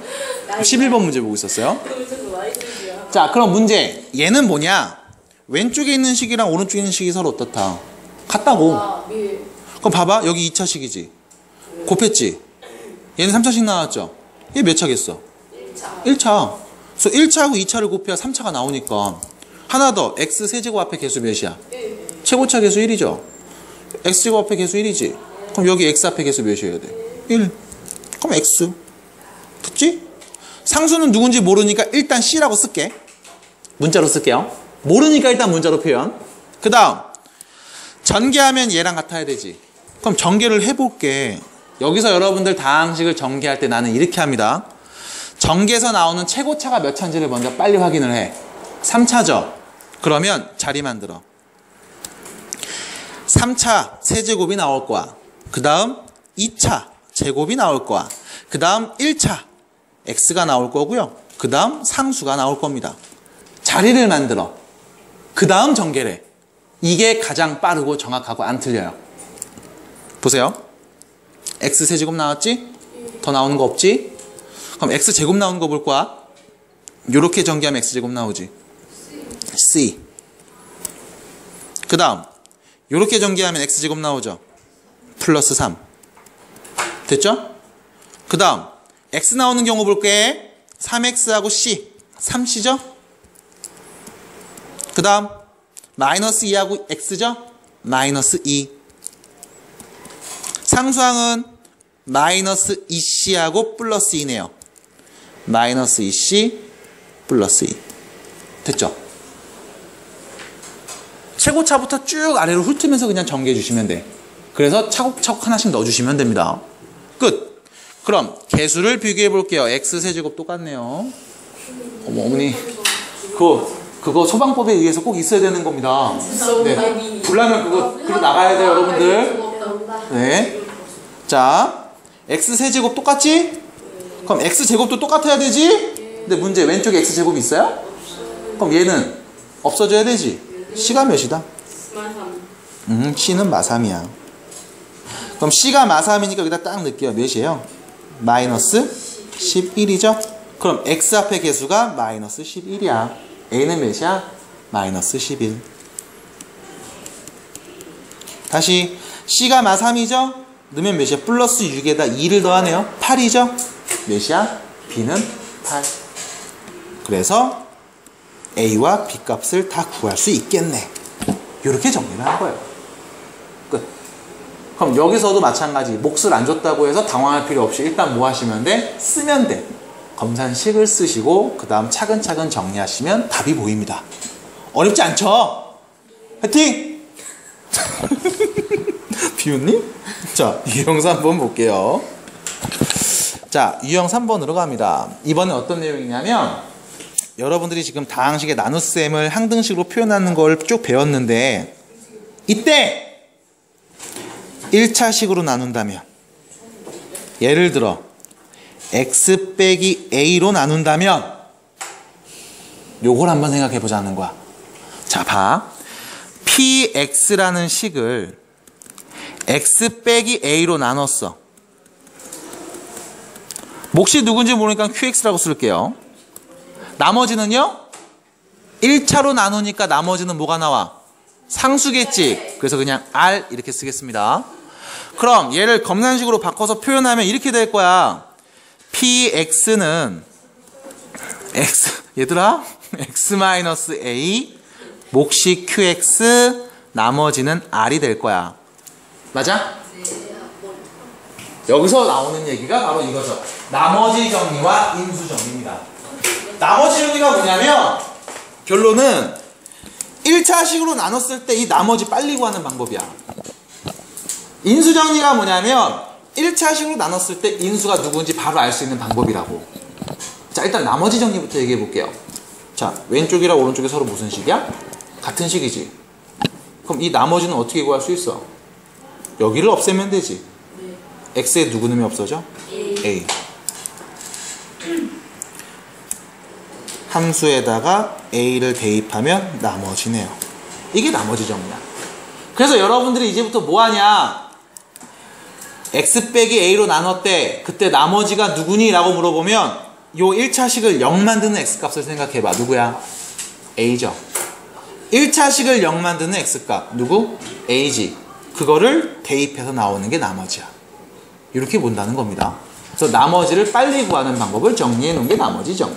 11번 문제 보고 있었어요. 자, 그럼 문제. 얘는 뭐냐? 왼쪽에 있는 식이랑 오른쪽에 있는 식이 서로 어떻다? 같다고. 그럼 봐봐. 여기 2차식이지. 곱했지. 얘는 3차식 나왔죠. 얘 몇 차겠어? 1차. 1차. 그래서 1차하고 2차를 곱해야 3차가 나오니까. 하나 더. x 세제곱 앞에 개수 몇이야? 1. 최고차 개수 1이죠. x제곱 앞에 개수 1이지. 그럼 여기 x 앞에 계수 몇이어야 돼? 1. 그럼 x. 됐지? 상수는 누군지 모르니까 일단 c라고 쓸게. 문자로 쓸게요. 모르니까 일단 문자로 표현. 그 다음 전개하면 얘랑 같아야 되지. 그럼 전개를 해볼게. 여기서 여러분들 다항식을 전개할 때 나는 이렇게 합니다. 전개에서 나오는 최고차가 몇 차인지를 먼저 빨리 확인을 해. 3차죠. 그러면 자리 만들어. 3차 세제곱이 나올 거야. 그 다음 2차 제곱이 나올 거야. 그 다음 1차 x가 나올 거고요. 그 다음 상수가 나올 겁니다. 자리를 만들어. 그 다음 전개를 해. 이게 가장 빠르고 정확하고 안 틀려요. 보세요. x 세제곱 나왔지? 더 나오는 거 없지? 그럼 x 제곱 나오는 거 볼 거야. 요렇게 전개하면 x 제곱 나오지. c. 그 다음 요렇게 전개하면 x 제곱 나오죠. 플러스 3. 됐죠? 그 다음 x 나오는 경우 볼게. 3x하고 c. 3c죠? 그 다음 마이너스 2하고 x죠? 마이너스 2. 상수항은 마이너스 2c하고 플러스 2네요. 마이너스 2c 플러스 2. 됐죠? 최고차부터 쭉 아래로 훑으면서 그냥 전개해 주시면 돼. 그래서 차곡차곡 하나씩 넣어주시면 됩니다. 끝. 그럼 개수를 비교해 볼게요. x세제곱 똑같네요. 어머니 그거 소방법에 의해서 꼭 있어야 되는 겁니다. 네. 불나면 그거 나가야 돼요, 여러분들. 네. 자, x세제곱 똑같지? 그럼 x제곱도 똑같아야 되지? 근데 문제 왼쪽에 x제곱이 있어요? 그럼 얘는 없어져야 되지? c가 몇이다? c는 마삼이야. 그럼 c가 마삼이니까 여기다 딱 넣을게요. 몇이에요? 마이너스 11이죠? 그럼 x 앞에 개수가 마이너스 11이야. a는 몇이야? 마이너스 11. 다시 c가 마삼이죠? 넣으면 몇이야? 플러스 6에다 2를 더하네요. 8이죠? 몇이야? b는 8. 그래서 a와 b 값을 다 구할 수 있겠네. 이렇게 정리를 한 거예요. 끝. 그럼 여기서도 마찬가지. 몫을 안 줬다고 해서 당황할 필요 없이 일단 뭐 하시면 돼? 쓰면 돼. 검산식을 쓰시고 그 다음 차근차근 정리하시면 답이 보입니다. 어렵지 않죠? 화이팅! 비유님? 자, 유형 3번 볼게요. 자, 유형 3번으로 갑니다. 이번엔 어떤 내용이냐면 여러분들이 지금 다항식의 나눗셈을 항등식으로 표현하는 걸 쭉 배웠는데 이때 1차식으로 나눈다면 예를 들어 x 빼기 a로 나눈다면 요걸 한번 생각해 보자는 거야. 자, 봐. px라는 식을 x 빼기 a로 나눴어. 몫이 누군지 모르니까 qx라고 쓸게요. 나머지는요? 1차로 나누니까 나머지는 뭐가 나와? 상수겠지. 그래서 그냥 r 이렇게 쓰겠습니다. 그럼 얘를 검산식으로 바꿔서 표현하면 이렇게 될 거야. px는 얘들아 x-a 몫이 qx 나머지는 r이 될 거야. 맞아? 여기서 나오는 얘기가 바로 이거죠. 나머지 정리와 인수 정리입니다. 나머지 정리가 뭐냐면 결론은 1차식으로 나눴을 때 이 나머지 빨리 구하는 방법이야. 인수 정리가 뭐냐면 1차식으로 나눴을 때 인수가 누군지 바로 알 수 있는 방법이라고. 자, 일단 나머지 정리부터 얘기해 볼게요. 자, 왼쪽이랑 오른쪽이 서로 무슨 식이야? 같은 식이지. 그럼 이 나머지는 어떻게 구할 수 있어? 여기를 없애면 되지. x에 누구 놈이 없어져? a. 함수에다가 a를 대입하면 나머지네요. 이게 나머지 정리야. 그래서 여러분들이 이제부터 뭐하냐? x 빼기 a로 나눴대. 그때 나머지가 누구니? 라고 물어보면 요 1차식을 0 만드는 x값을 생각해봐. 누구야? a죠. 1차식을 0 만드는 x값 누구? a지. 그거를 대입해서 나오는 게 나머지야. 이렇게 본다는 겁니다. 그래서 나머지를 빨리 구하는 방법을 정리해 놓은 게 나머지 정리.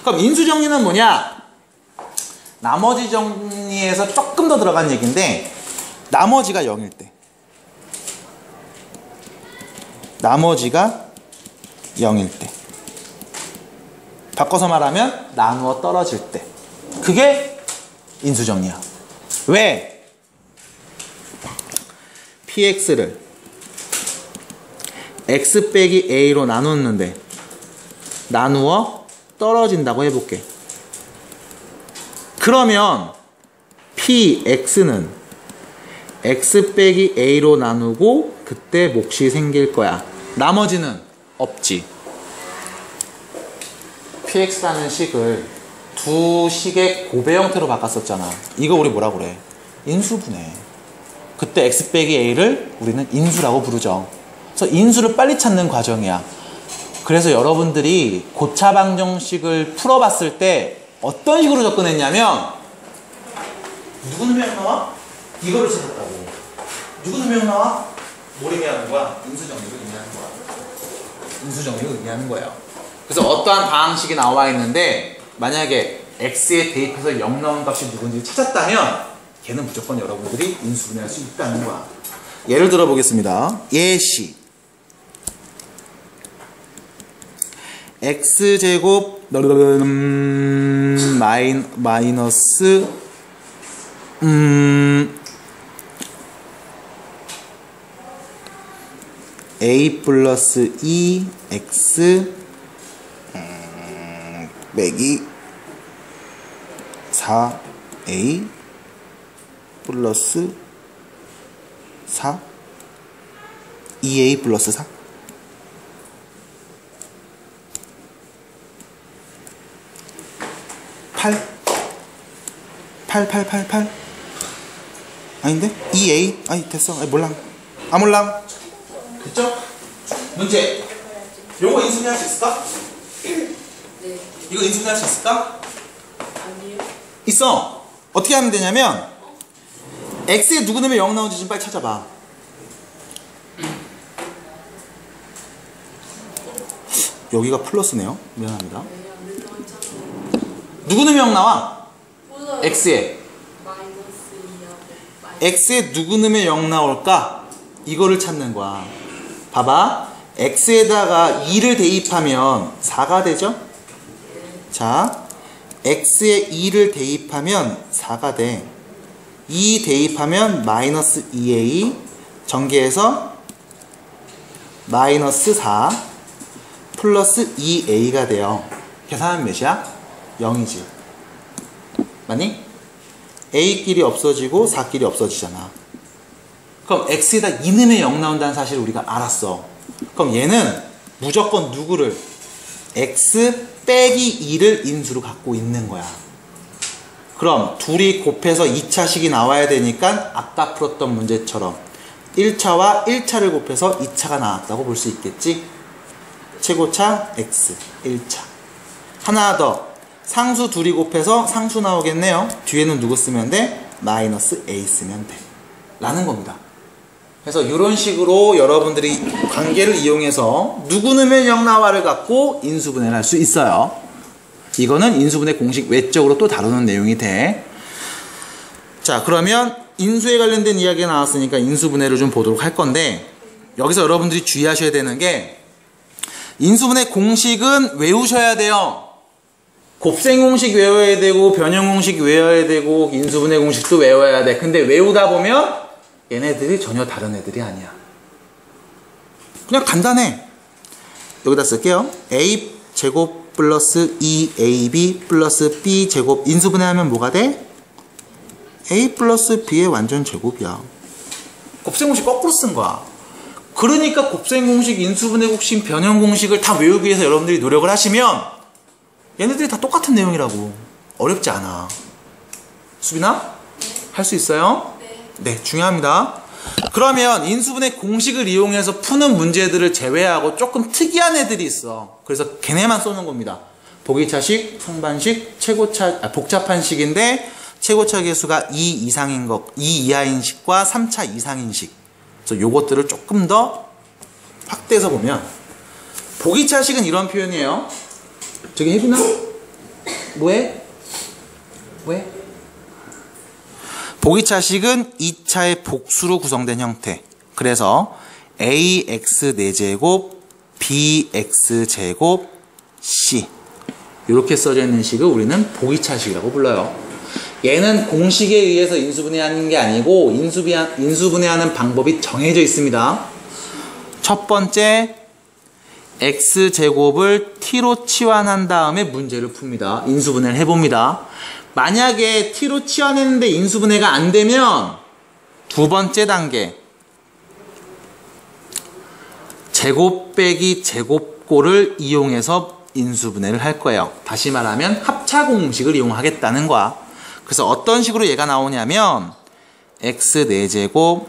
그럼 인수 정리는 뭐냐? 나머지 정리에서 조금 더 들어간 얘기인데 나머지가 0일 때 나머지가 0일 때. 바꿔서 말하면 나누어 떨어질 때. 그게 인수정리야. 왜? px를 x 빼기 a로 나눴는데 나누어 떨어진다고 해볼게. 그러면 px는 x 빼기 a로 나누고 그때 몫이 생길 거야. 나머지는 없지. px라는 식을 두 식의 고배 형태로 바꿨었잖아. 이거 우리 뭐라 그래? 인수분해. 그때 x 빼기 a를 우리는 인수라고 부르죠. 그래서 인수를 빨리 찾는 과정이야. 그래서 여러분들이 고차방정식을 풀어봤을 때 어떤 식으로 접근했냐면 누구 놈이 나와? 이거를 찾았다고. 누구 놈이 나와? 뭘 의미하는 거야? 인수정리를 의미하는 거야. 인수정리를 의미하는 거예요. 그래서 어떠한 방식이 나와 있는데 만약에 x에 대입해서 0 나온 값이 누군지 찾았다면 걔는 무조건 여러분들이 인수분해할 수 있다는 거야. 예를 들어 보겠습니다. 예시 x제곱 마이너스 a 플러스 2x 빼기 4a 플러스 4 2a 플러스 4 8 아닌데? 2a 아니 됐어. 아니 몰랑 몰랑 됐죠? 문제 요거 인수분해 할 수 있을까? 네. 이거 인수분해 할 수 있을까? 아니요. 있어. 어떻게 하면 되냐면 x에 누구 넣으면 0 나오는지 좀 빨리 찾아봐. 여기가 플러스네요. 미안합니다. 누구 넣으면 0 나와? x에 x에 누구 넣으면 0 나올까? 이거를 찾는 거야. 봐봐. x에다가 2를 대입하면 4가 되죠? 자, x에 2를 대입하면 4가 돼. 2 대입하면 마이너스 2a 전개해서 마이너스 4 플러스 2a가 돼요. 계산하면 몇이야? 0이지. 맞니? a끼리 없어지고 4끼리 없어지잖아. 그럼 x에다 2 넣으면 0 나온다는 사실을 우리가 알았어. 그럼 얘는 무조건 누구를? x 빼기 2를 인수로 갖고 있는 거야. 그럼 둘이 곱해서 2차식이 나와야 되니까 아까 풀었던 문제처럼 1차와 1차를 곱해서 2차가 나왔다고 볼 수 있겠지? 최고차 x 1차. 하나 더. 상수 둘이 곱해서 상수 나오겠네요. 뒤에는 누구 쓰면 돼? 마이너스 a 쓰면 돼. 라는 겁니다. 그래서 이런 식으로 여러분들이 관계를 이용해서 누구 넣으면 0 나와를 갖고 인수분해를 할 수 있어요. 이거는 인수분해 공식 외적으로 또 다루는 내용이 돼. 자, 그러면 인수에 관련된 이야기가 나왔으니까 인수분해를 좀 보도록 할 건데 여기서 여러분들이 주의하셔야 되는 게 인수분해 공식은 외우셔야 돼요. 곱셈 공식 외워야 되고 변형 공식 외워야 되고 인수분해 공식도 외워야 돼. 근데 외우다 보면 얘네들이 전혀 다른 애들이 아니야. 그냥 간단해. 여기다 쓸게요. a 제곱 플러스 2ab 플러스 b 제곱 인수분해하면 뭐가 돼? a 플러스 b의 완전 제곱이야. 곱셈 공식 거꾸로 쓴 거야. 그러니까 곱셈 공식, 인수분해 공식, 변형 공식을 다 외우기 위해서 여러분들이 노력을 하시면 얘네들이 다 똑같은 내용이라고. 어렵지 않아. 수빈아? 할 수 있어요? 네, 중요합니다. 그러면 인수분해 공식을 이용해서 푸는 문제들을 제외하고 조금 특이한 애들이 있어. 그래서 걔네만 쏘는 겁니다. 보기차식, 상반식, 최고차, 복잡한 식인데 최고차 계수가 2 이상인 것, 2 이하인 식과 3차 이상인 식. 그래서 요것들을 조금 더 확대해서 보면 보기차식은 이런 표현이에요. 저기 혜빈아? 뭐해? 왜? 보기차식은 2차의 복수로 구성된 형태. 그래서 ax 4제곱 bx제곱 c 이렇게 써져 있는 식을 우리는 보기차식이라고 불러요. 얘는 공식에 의해서 인수분해하는 게 아니고 인수분해하는 방법이 정해져 있습니다. 첫 번째 x제곱을 t로 치환한 다음에 문제를 풉니다. 인수분해를 해봅니다. 만약에 t로 치환했는데 인수분해가 안 되면 두 번째 단계 제곱 빼기 제곱꼴을 이용해서 인수분해를 할 거예요. 다시 말하면 합차공식을 이용하겠다는 거야. 그래서 어떤 식으로 얘가 나오냐면 x 4제곱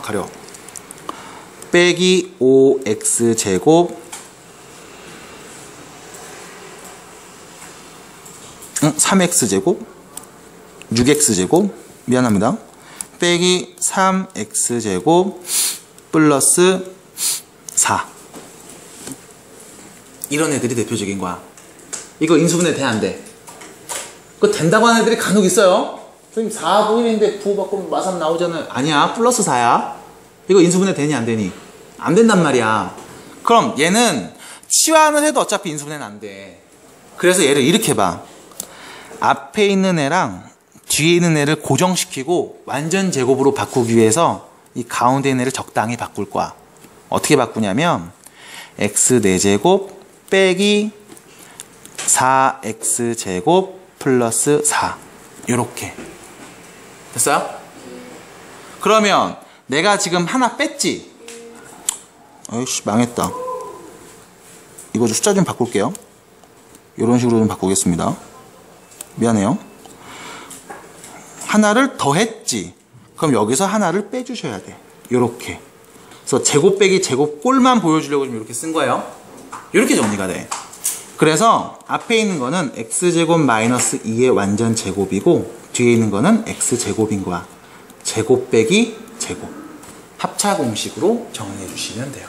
가려 빼기 5x제곱 3x제곱 6x제곱 미안합니다. 빼기 3x제곱 플러스 4 이런 애들이 대표적인 거야. 이거 인수분해 돼 안 돼? 그거 된다고 하는 애들이 간혹 있어요. 선생님 4분의 1인데 부호 바꾸면 마삼 나오잖아요. 아니야 플러스 4야. 이거 인수분해 되니 안 되니? 안 된단 말이야. 그럼 얘는 치환을 해도 어차피 인수분해는 안 돼. 그래서 얘를 이렇게 봐. 앞에 있는 애랑 뒤에 있는 애를 고정시키고 완전 제곱으로 바꾸기 위해서 이 가운데 있는 애를 적당히 바꿀 거야. 어떻게 바꾸냐면 x 4제곱 빼기 4x제곱 플러스 4 요렇게 됐어요? 그러면 내가 지금 하나 뺐지? 아이씨 망했다. 이거 좀 숫자 좀 바꿀게요. 이런 식으로 좀 바꾸겠습니다. 미안해요. 하나를 더했지? 그럼 여기서 하나를 빼주셔야 돼. 요렇게. 그래서 제곱 빼기 제곱 꼴만 보여주려고 좀 이렇게 쓴 거예요. 이렇게 정리가 돼. 그래서 앞에 있는 거는 x제곱 마이너스 2의 완전 제곱이고 뒤에 있는 거는 x제곱인 거야. 제곱 빼기 제곱. 합차 공식으로 정리해 주시면 돼요.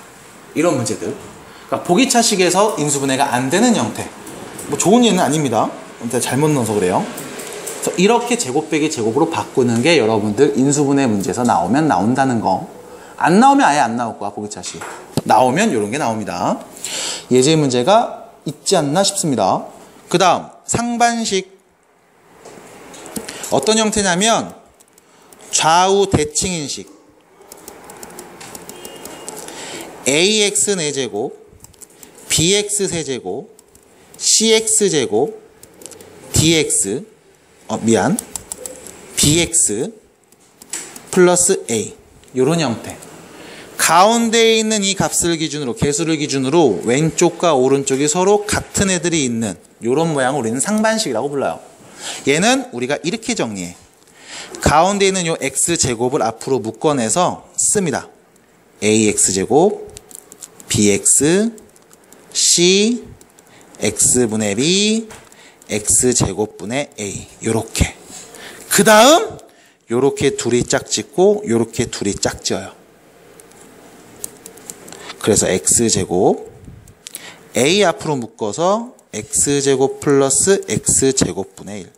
이런 문제들. 그러니까 보기차식에서 인수분해가 안 되는 형태. 뭐 좋은 예는 아닙니다. 일단 잘못 넣어서 그래요. 그래서 이렇게 제곱 빼기 제곱으로 바꾸는 게 여러분들 인수분해 문제에서 나오면 나온다는 거. 안 나오면 아예 안 나올 거야, 보기차식. 나오면 이런 게 나옵니다. 예제 문제가 있지 않나 싶습니다. 그 다음 상반식. 어떤 형태냐면 좌우 대칭인식. ax 4제곱 bx 세제곱 cx제곱 dx bx 플러스 a 요런 형태. 가운데에 있는 이 값을 기준으로 개수를 기준으로 왼쪽과 오른쪽이 서로 같은 애들이 있는 요런 모양을 우리는 상반식이라고 불러요. 얘는 우리가 이렇게 정리해. 가운데 있는 요 x제곱을 앞으로 묶어내서 씁니다. ax제곱 bx c x분의 b x제곱분의 a 요렇게. 그 다음 요렇게 둘이 짝짓고 요렇게 둘이 짝지어요. 그래서 x제곱 a 앞으로 묶어서 x제곱 플러스 x제곱분의 1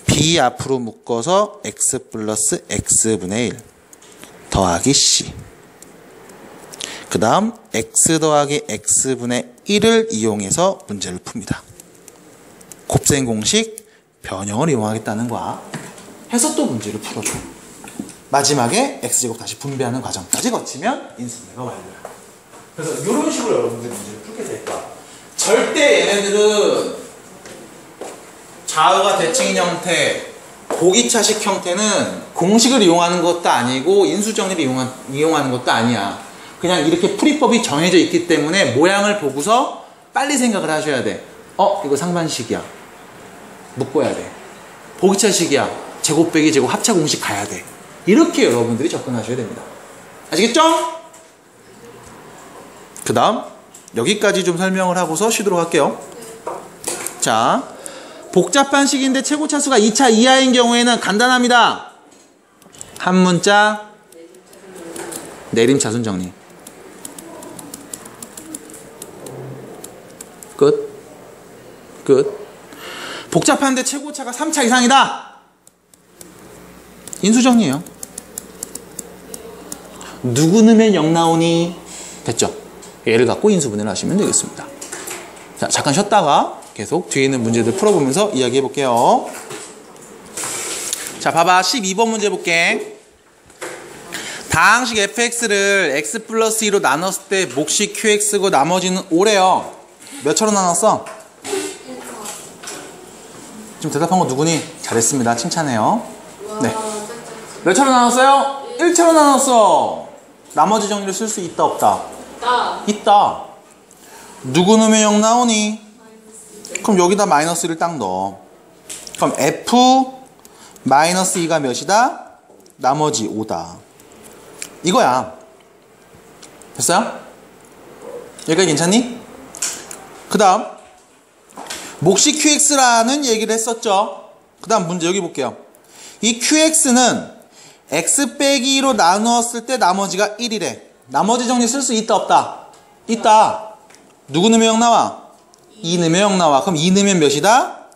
b 앞으로 묶어서 x 플러스 x분의 1 더하기 c. 그 다음 x 더하기 x분의 1을 이용해서 문제를 풉니다. 곱셈 공식 변형을 이용하겠다는 거야. 해서 또 문제를 풀어줘. 마지막에 x제곱 다시 분배하는 과정까지 거치면 인수분해가 완료야. 그래서 이런 식으로 여러분들 문제를 풀게 될 거야. 절대 얘네들은 좌우가 대칭인 형태, 보기차식 형태는 공식을 이용하는 것도 아니고 인수정리를 이용하는 것도 아니야. 그냥 이렇게 풀이법이 정해져 있기 때문에 모양을 보고서 빨리 생각을 하셔야 돼. 이거 상반식이야. 묶어야 돼. 보기차식이야. 제곱 빼기 제곱 합차 공식 가야 돼. 이렇게 여러분들이 접근하셔야 됩니다. 아시겠죠? 그 다음 여기까지 좀 설명을 하고서 쉬도록 할게요. 자, 복잡한 식인데 최고차수가 2차 이하인 경우에는 간단합니다. 한 문자 내림차순 정리. 끝. 복잡한데 최고차가 3차 이상이다. 인수정리예요. 누구 넣으면 0 나오니? 됐죠? 얘를 갖고 인수분해를 하시면 되겠습니다. 자, 잠깐 쉬었다가 계속 뒤에 있는 문제들 풀어보면서 이야기해 볼게요. 자, 봐봐. 12번 문제 볼게. 다항식 fx를 x 플러스 2로 나눴을 때 몫이 qx고 나머지는 5래요. 몇 차로 나눴어? 지금 대답한 거 누구니? 잘했습니다. 칭찬해요. 네. 몇 차로 나눴어요? 1차로 나눴어. 나머지 정리를 쓸 수 있다 없다? 있다. 누구 넣으면 0 나오니? 그럼 여기다 마이너스를 딱 넣어. 그럼 f 마이너스 2가 몇이다? 나머지 5다. 이거야. 됐어요? 여기까지 괜찮니? 그 다음 몫이 qx라는 얘기를 했었죠. 그 다음 문제 여기 볼게요. 이 qx는 x 빼기 2로 나누었을 때 나머지가 1이래. 나머지 정리 쓸 수 있다 없다? 있다. 누구 넣으면 0 나와? 2 넣으면 0 나와. 그럼 2 넣으면 몇이다?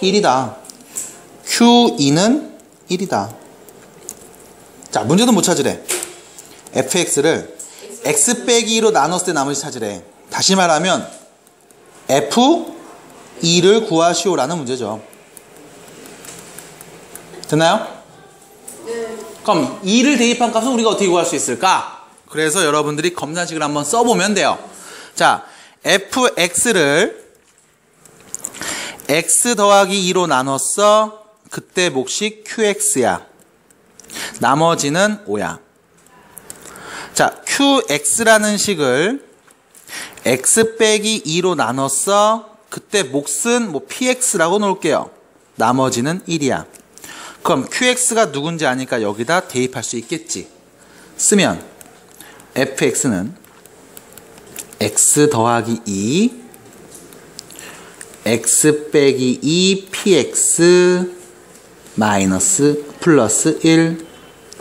1이다. q2는 1이다. 자, 문제도 못 찾으래. fx를 x 빼기 2로 나눴을 때 나머지 찾으래. 다시 말하면 f2를 구하시오라는 문제죠. 됐나요? 네. 그럼 2를 대입한 값은 우리가 어떻게 구할 수 있을까? 그래서 여러분들이 검산식을 한번 써보면 돼요. 자, fx를 x 더하기 2로 나눴어. 그때 몫이 qx야. 나머지는 5야. 자, qx라는 식을 x 빼기 2로 나눴어. 그때 몫은 뭐 px라고 놓을게요. 나머지는 1이야. 그럼 qx가 누군지 아니까 여기다 대입할 수 있겠지. 쓰면 fx는 x 더하기 2 x 빼기 2 px 마이너스 플러스 1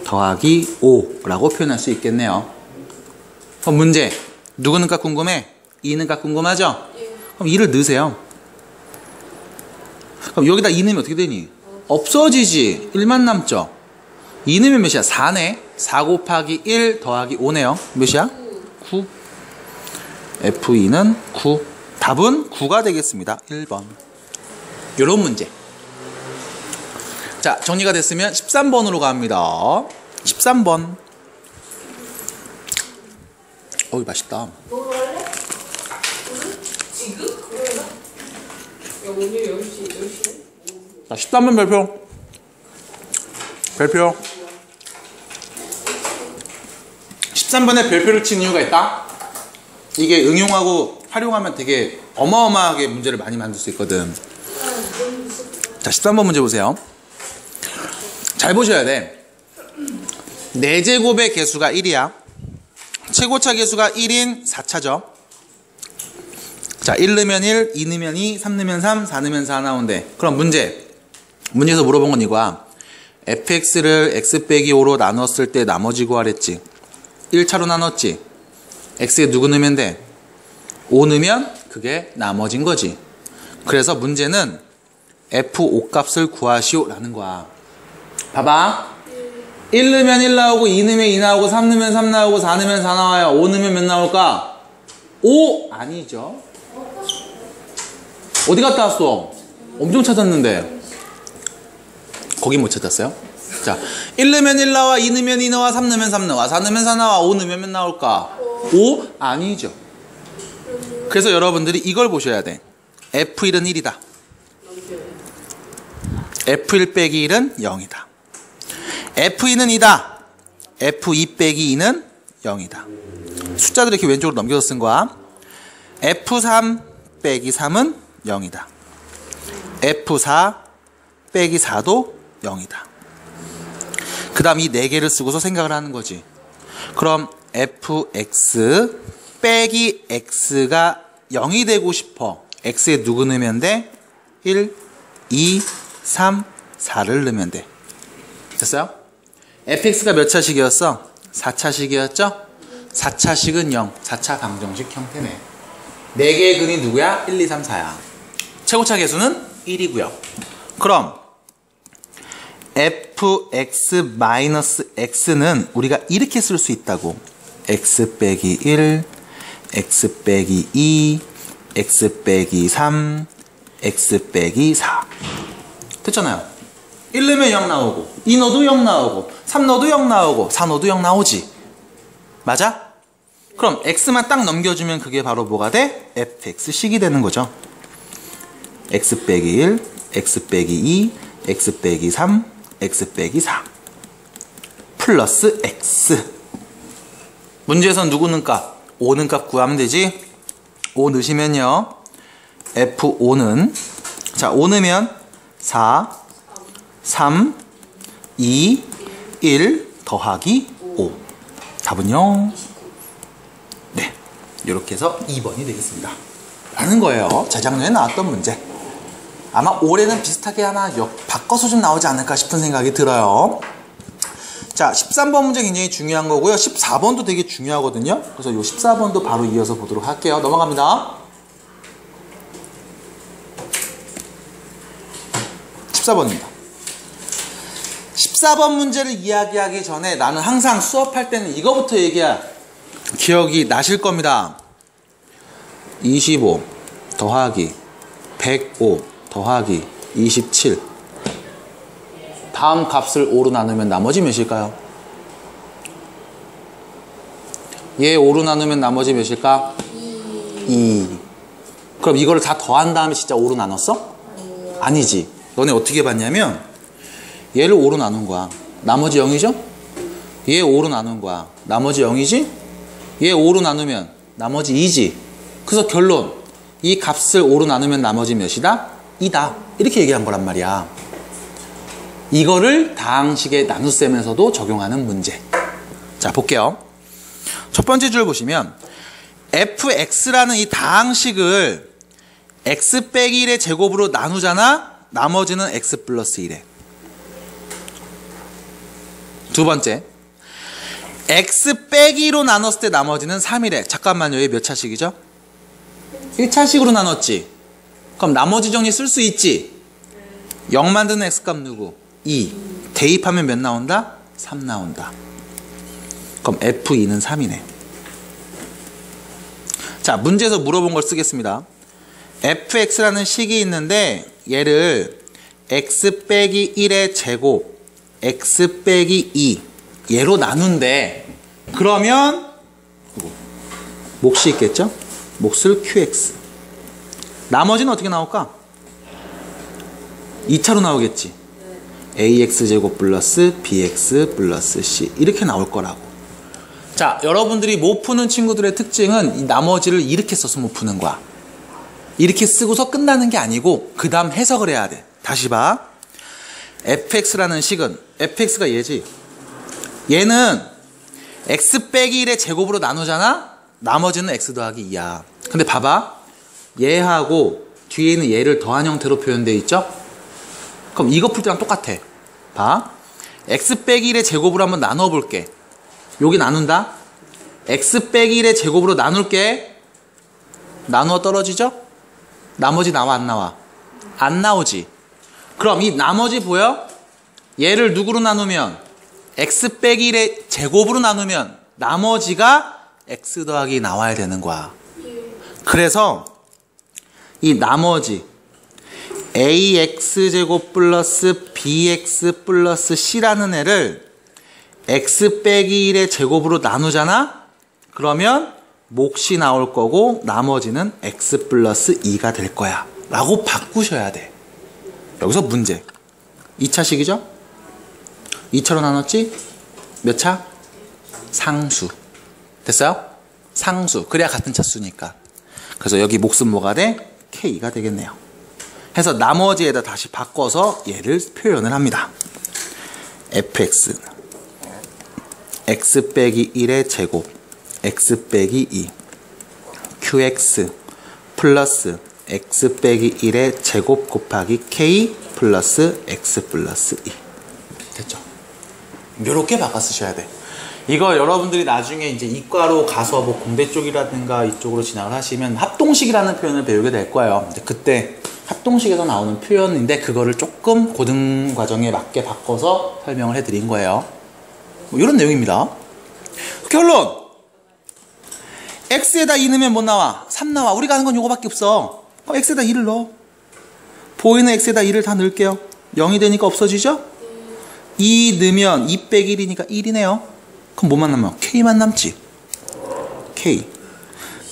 더하기 5라고 표현할 수 있겠네요. 그럼 문제, 누구는 값 궁금해? 2는 값 궁금하죠? 그럼 2를 넣으세요. 그럼 여기다 2 넣으면 어떻게 되니? 없어지지. 1만 남죠? 2 넣으면 몇이야? 4네. 4 곱하기 1 더하기 5네요. 몇이야? 9. F2는 9. 답은 9가 되겠습니다. 1번. 요런 문제. 자, 정리가 됐으면 13번으로 갑니다. 13번. 어이, 맛있다. 먹을래? 지금? 그런가? 야, 오늘 10시네? 자, 13번 별표. 별표. 13번에 별표를 친 이유가 있다. 이게 응용하고 활용하면 되게 어마어마하게 문제를 많이 만들 수 있거든. 자, 13번 문제 보세요. 잘 보셔야 돼. 4제곱의 개수가 1이야. 최고차 개수가 1인 4차죠. 자, 1 넣으면 1, 2 넣으면 2, 3 넣으면 3, 4 넣으면 4 나오는데, 그럼 문제에서 물어본 건 이거야. fx를 x 빼기 5로 나눴을 때 나머지 구하랬지. 1차로 나눴지. x에 누구 넣으면 돼? 5 넣으면 그게 나머진 거지. 그래서 문제는 f5 값을 구하시오 라는 거야. 봐봐. 1 넣으면 1 나오고 2 넣으면 2 나오고 3 넣으면 3 나오고 4 넣으면 4 나와요. 5 넣으면 몇 나올까? 5 아니죠. 어디 갔다 왔어? 엄청 찾았는데 거기 못 찾았어요? 자, 1 넣으면 1 나와, 2 넣으면 2 나와, 3 넣으면 3 나와, 4 넣으면 4 나와, 5 넣으면 몇 나올까? 5 아니죠. 그래서 여러분들이 이걸 보셔야 돼. F1은 1이다. F1 빼기 1은 0이다. F2는 2다. F2 빼기 2는 0이다. 숫자들 이렇게 왼쪽으로 넘겨서 쓴 거야. F3 빼기 3은 0이다. F4 빼기 4도 0이다. 그 다음 이 4개를 쓰고서 생각을 하는 거지. 그럼 fx 빼기 x가 0이 되고 싶어. x에 누구 넣으면 돼? 1, 2, 3, 4를 넣으면 돼. 됐어요? fx가 몇 차식이었어? 4차식이었죠? 4차식은 0, 4차 방정식 형태네. 4개의 근이 누구야? 1, 2, 3, 4야. 최고차 개수는 1이고요. 그럼 fx-x는 우리가 이렇게 쓸 수 있다고. x 빼기 1, x 빼기 2, x 빼기 3, x 빼기 4. 됐잖아요. 1 넣으면 0 나오고, 2 넣어도 0 나오고, 3 넣어도 0 나오고, 4 넣어도 0 나오지. 맞아? 그럼 x만 딱 넘겨주면 그게 바로 뭐가 돼? fx식이 되는 거죠. x 빼기 1, x 빼기 2, x 빼기 3, x 빼기 4 플러스 x. 문제에서 누구 넣은 값? 5 넣은 값 구하면 되지. 5 넣으시면요, f5는 자, 5 넣으면 4, 3, 2, 1 더하기 5. 답은요, 네, 이렇게 해서 2번이 되겠습니다 라는 거예요. 재작년에 나왔던 문제. 아마 올해는 비슷하게 하나 바꿔서 좀 나오지 않을까 싶은 생각이 들어요. 자, 13번 문제 굉장히 중요한 거고요. 14번도 되게 중요하거든요. 그래서 이 14번도 바로 이어서 보도록 할게요. 넘어갑니다. 14번입니다. 14번 문제를 이야기하기 전에 나는 항상 수업할 때는 이거부터 얘기해야 기억이 나실 겁니다. 25 더하기 105 더하기 27. 다음 값을 5로 나누면 나머지 몇일까요? 얘 5로 나누면 나머지 몇일까? 2. 그럼 이거를 다 더한 다음에 진짜 5로 나눴어? 아니지. 너네 어떻게 봤냐면 얘를 5로 나눈 거야. 나머지 0이죠? 얘 5로 나눈 거야. 나머지 0이지? 얘 5로 나누면 나머지 2지. 그래서 결론, 이 값을 5로 나누면 나머지 몇이다? 2다. 이렇게 얘기한 거란 말이야. 이거를 다항식의 나눗셈에서도 적용하는 문제. 자, 볼게요. 첫 번째 줄 보시면 fx라는 이 다항식을 x 빼기 1의 제곱으로 나누잖아. 나머지는 x 플러스 1에. 두 번째, x 빼기로 나눴을 때 나머지는 3이래. 잠깐만요, 얘 몇 차식이죠? 1차식으로 나눴지. 그럼 나머지 정리 쓸 수 있지. 0 만드는 x값 누구? 2. 대입하면 몇 나온다? 3 나온다. 그럼 f2는 3이네. 자, 문제에서 물어본 걸 쓰겠습니다. fx라는 식이 있는데 얘를 x 빼기 1의 제곱, x 빼기 2 얘로 나눈대. 그러면 몫이 있겠죠? 몫을 qx. 나머지는 어떻게 나올까? 2차로 나오겠지. ax제곱 플러스 bx 플러스 c 이렇게 나올 거라고. 자, 여러분들이 못 푸는 친구들의 특징은 이 나머지를 이렇게 써서 못 푸는 거야. 이렇게 쓰고서 끝나는 게 아니고 그 다음 해석을 해야 돼. 다시 봐. fx라는 식은 fx가 얘지. 얘는 x 빼기 1의 제곱으로 나누잖아. 나머지는 x 더하기 2야. 근데 봐봐, 얘하고 뒤에 있는 얘를 더한 형태로 표현되어 있죠. 그럼 이거 풀 때랑 똑같아. 봐, x 빼기 1의 제곱으로 한번 나눠 볼게. 여기 나눈다. x 빼기 1의 제곱으로 나눌게. 나누어 떨어지죠? 나머지 나와 안 나와? 안 나오지. 그럼 이 나머지 보여? 얘를 누구로 나누면? x 빼기 1의 제곱으로 나누면 나머지가 x 더하기 나와야 되는 거야. 그래서 이 나머지 ax제곱 플러스 bx 플러스 c라는 애를 x 빼기 1의 제곱으로 나누잖아? 그러면 몫이 나올 거고 나머지는 x 플러스 2가 될 거야 라고 바꾸셔야 돼. 여기서 문제 2차식이죠? 2차로 나눴지? 몇 차? 상수. 됐어요? 상수. 그래야 같은 차수니까. 그래서 여기 몫은 뭐가 돼? k가 되겠네요. 해서 나머지에다 다시 바꿔서 얘를 표현을 합니다. fx x 빼기 1의 제곱 x 빼기 2 qx 플러스 x 빼기 1의 제곱 곱하기 k 플러스 x 플러스 2. 됐죠? 이렇게 바꿔 쓰셔야 돼. 이거 여러분들이 나중에 이제 이과로 가서 뭐 공대 쪽이라든가 이쪽으로 진학을 하시면 합동식이라는 표현을 배우게 될 거예요. 근데 그때 합동식에서 나오는 표현인데 그거를 조금 고등 과정에 맞게 바꿔서 설명을 해드린 거예요. 뭐 이런 내용입니다. 결론! x에다 2 넣으면 뭐 나와? 3 나와. 우리가 하는 건 이거밖에 없어. x에다 2를 넣어. 보이는 x에다 2를 다 넣을게요. 0이 되니까 없어지죠? 2 넣으면 2 빼기 1이니까 1이네요. 그럼 뭐만 남아? k만 남지. k.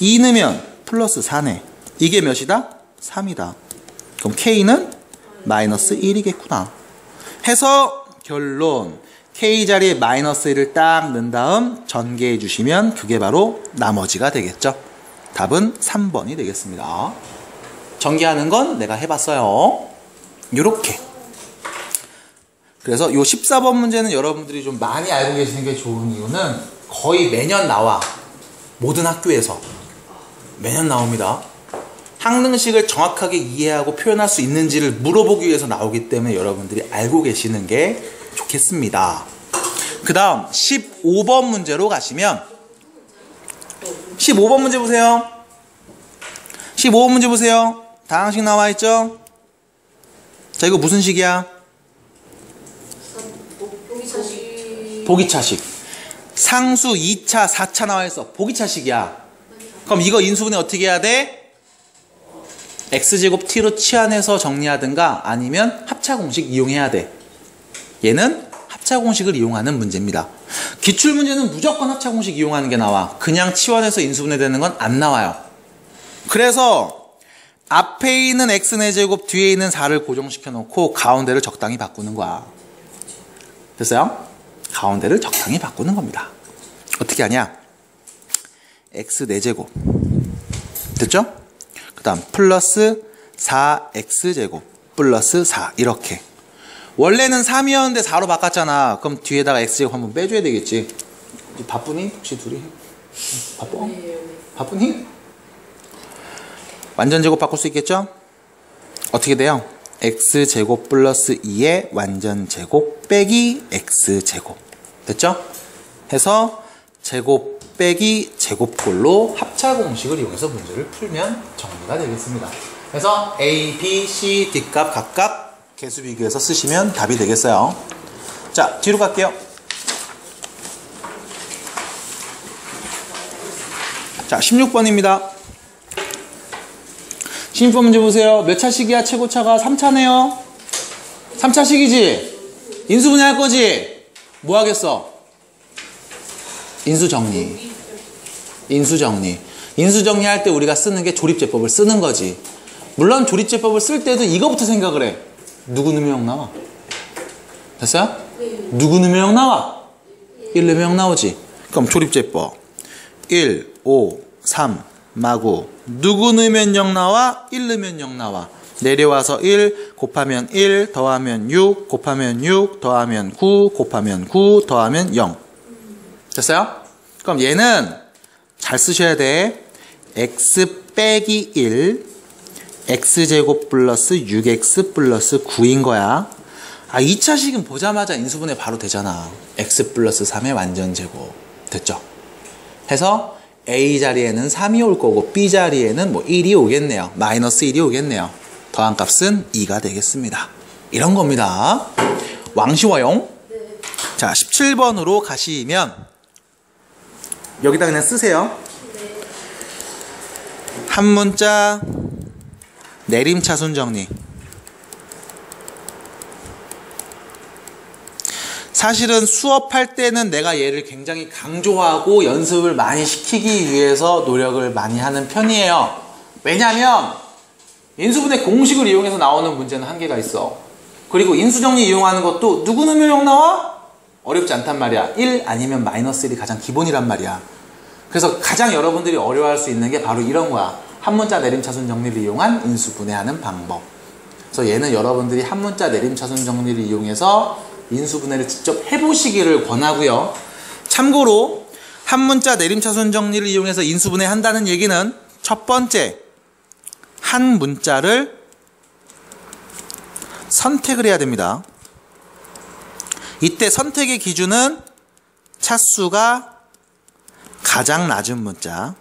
2 넣으면 플러스 4네. 이게 몇이다? 3이다. 그럼 k는 마이너스 1이겠구나. 해서 결론. k 자리에 마이너스 1을 딱 넣은 다음 전개해 주시면 그게 바로 나머지가 되겠죠. 답은 3번이 되겠습니다. 전개하는 건 내가 해봤어요. 요렇게. 그래서 요 14번 문제는 여러분들이 좀 많이 알고 계시는 게 좋은 이유는 거의 매년 나와. 모든 학교에서. 매년 나옵니다. 항등식을 정확하게 이해하고 표현할 수 있는지를 물어보기 위해서 나오기 때문에 여러분들이 알고 계시는 게 좋겠습니다. 그 다음 15번 문제로 가시면 15번 문제 보세요. 15번 문제 보세요. 다항식 나와 있죠? 자, 이거 무슨 식이야? 보기차식. 상수 2차, 4차 나와 있어. 보기차식이야. 그럼 이거 인수분해 어떻게 해야 돼? x제곱 t로 치환해서 정리하든가 아니면 합차공식 이용해야 돼. 얘는 합차공식을 이용하는 문제입니다. 기출문제는 무조건 합차공식 이용하는 게 나와. 그냥 치환해서 인수분해되는 건 안 나와요. 그래서 앞에 있는 x의 제곱 뒤에 있는 4를 고정시켜 놓고 가운데를 적당히 바꾸는 거야. 됐어요? 가운데를 적당히 바꾸는 겁니다. 어떻게 하냐? x 4제곱 됐죠? 그 다음 플러스 4x제곱 플러스 4 이렇게. 원래는 3이었는데 4로 바꿨잖아. 그럼 뒤에다가 x제곱 한번 빼줘야 되겠지. 바쁘니? 혹시 둘이? 바빠? 바쁘니? 완전제곱 바꿀 수 있겠죠? 어떻게 돼요? x제곱 플러스 2의 완전제곱 빼기 x제곱 됐죠? 해서 제곱 빼기 제곱꼴로 합차공식을 이용해서 문제를 풀면 정리가 되겠습니다. 그래서 A, B, C, D 값 각각 개수 비교해서 쓰시면 답이 되겠어요. 자, 뒤로 갈게요. 자, 16번입니다. 16번 문제 보세요. 몇 차식이야? 최고차가 3차네요. 3차식이지? 인수분해 할 거지? 뭐 하겠어? 인수정리. 인수정리. 인수정리할 때 우리가 쓰는 게 조립제법을 쓰는 거지. 물론 조립제법을 쓸 때도 이거부터 생각을 해. 누구 넣으면 0 나와? 됐어요? 누구 넣으면 0 나와? 1 넣으면 0 나오지. 그럼 조립제법 1, 5, 3, 마구 누구 넣으면 0 나와? 1 넣으면 0 나와. 내려와서 1 곱하면 1 더하면 6 곱하면 6 더하면 9 곱하면 9 더하면 0. 됐어요? 그럼 얘는 잘 쓰셔야 돼. x 빼기 1 x제곱 플러스 6x 플러스 9인 거야. 아, 2차식은 보자마자 인수분해 바로 되잖아. x 플러스 3의 완전제곱. 됐죠? 해서 A 자리에는 3이 올 거고 B 자리에는 뭐 1이 오겠네요. 마이너스 1이 오겠네요. 더한 값은 2가 되겠습니다. 이런 겁니다. 왕쉬워용. 자, 17번으로 가시면 여기다 그냥 쓰세요. 한 문자 내림차순 정리. 사실은 수업할 때는 내가 얘를 굉장히 강조하고 연습을 많이 시키기 위해서 노력을 많이 하는 편이에요. 왜냐하면 인수분해 공식을 이용해서 나오는 문제는 한계가 있어. 그리고 인수정리 이용하는 것도 누구 넣으면 0 나와? 어렵지 않단 말이야. 1 아니면 마이너스 1이 가장 기본이란 말이야. 그래서 가장 여러분들이 어려워할 수 있는 게 바로 이런 거야. 한 문자 내림차순 정리를 이용한 인수분해하는 방법. 그래서 얘는 여러분들이 한 문자 내림차순 정리를 이용해서 인수분해를 직접 해보시기를 권하고요. 참고로 한 문자 내림차순 정리를 이용해서 인수분해 한다는 얘기는 첫 번째, 한 문자를 선택을 해야 됩니다. 이때 선택의 기준은 차수가 가장 낮은 문자.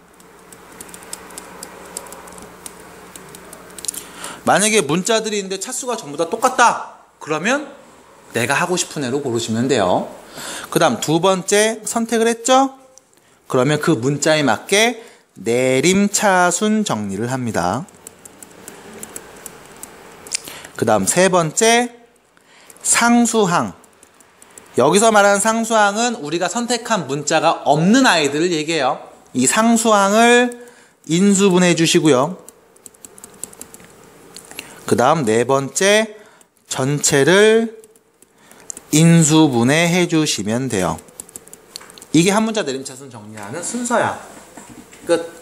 만약에 문자들이 있는데 차수가 전부 다 똑같다. 그러면 내가 하고 싶은 애로 고르시면 돼요. 그 다음 두 번째 선택을 했죠? 그러면 그 문자에 맞게 내림차순 정리를 합니다. 그 다음 세 번째 상수항. 여기서 말하는 상수항은 우리가 선택한 문자가 없는 아이들을 얘기해요. 이 상수항을 인수분해 주시고요. 그 다음 네 번째 전체를 인수분해해 주시면 돼요. 이게 한 문자 내림차순 정리하는 순서야. 끝.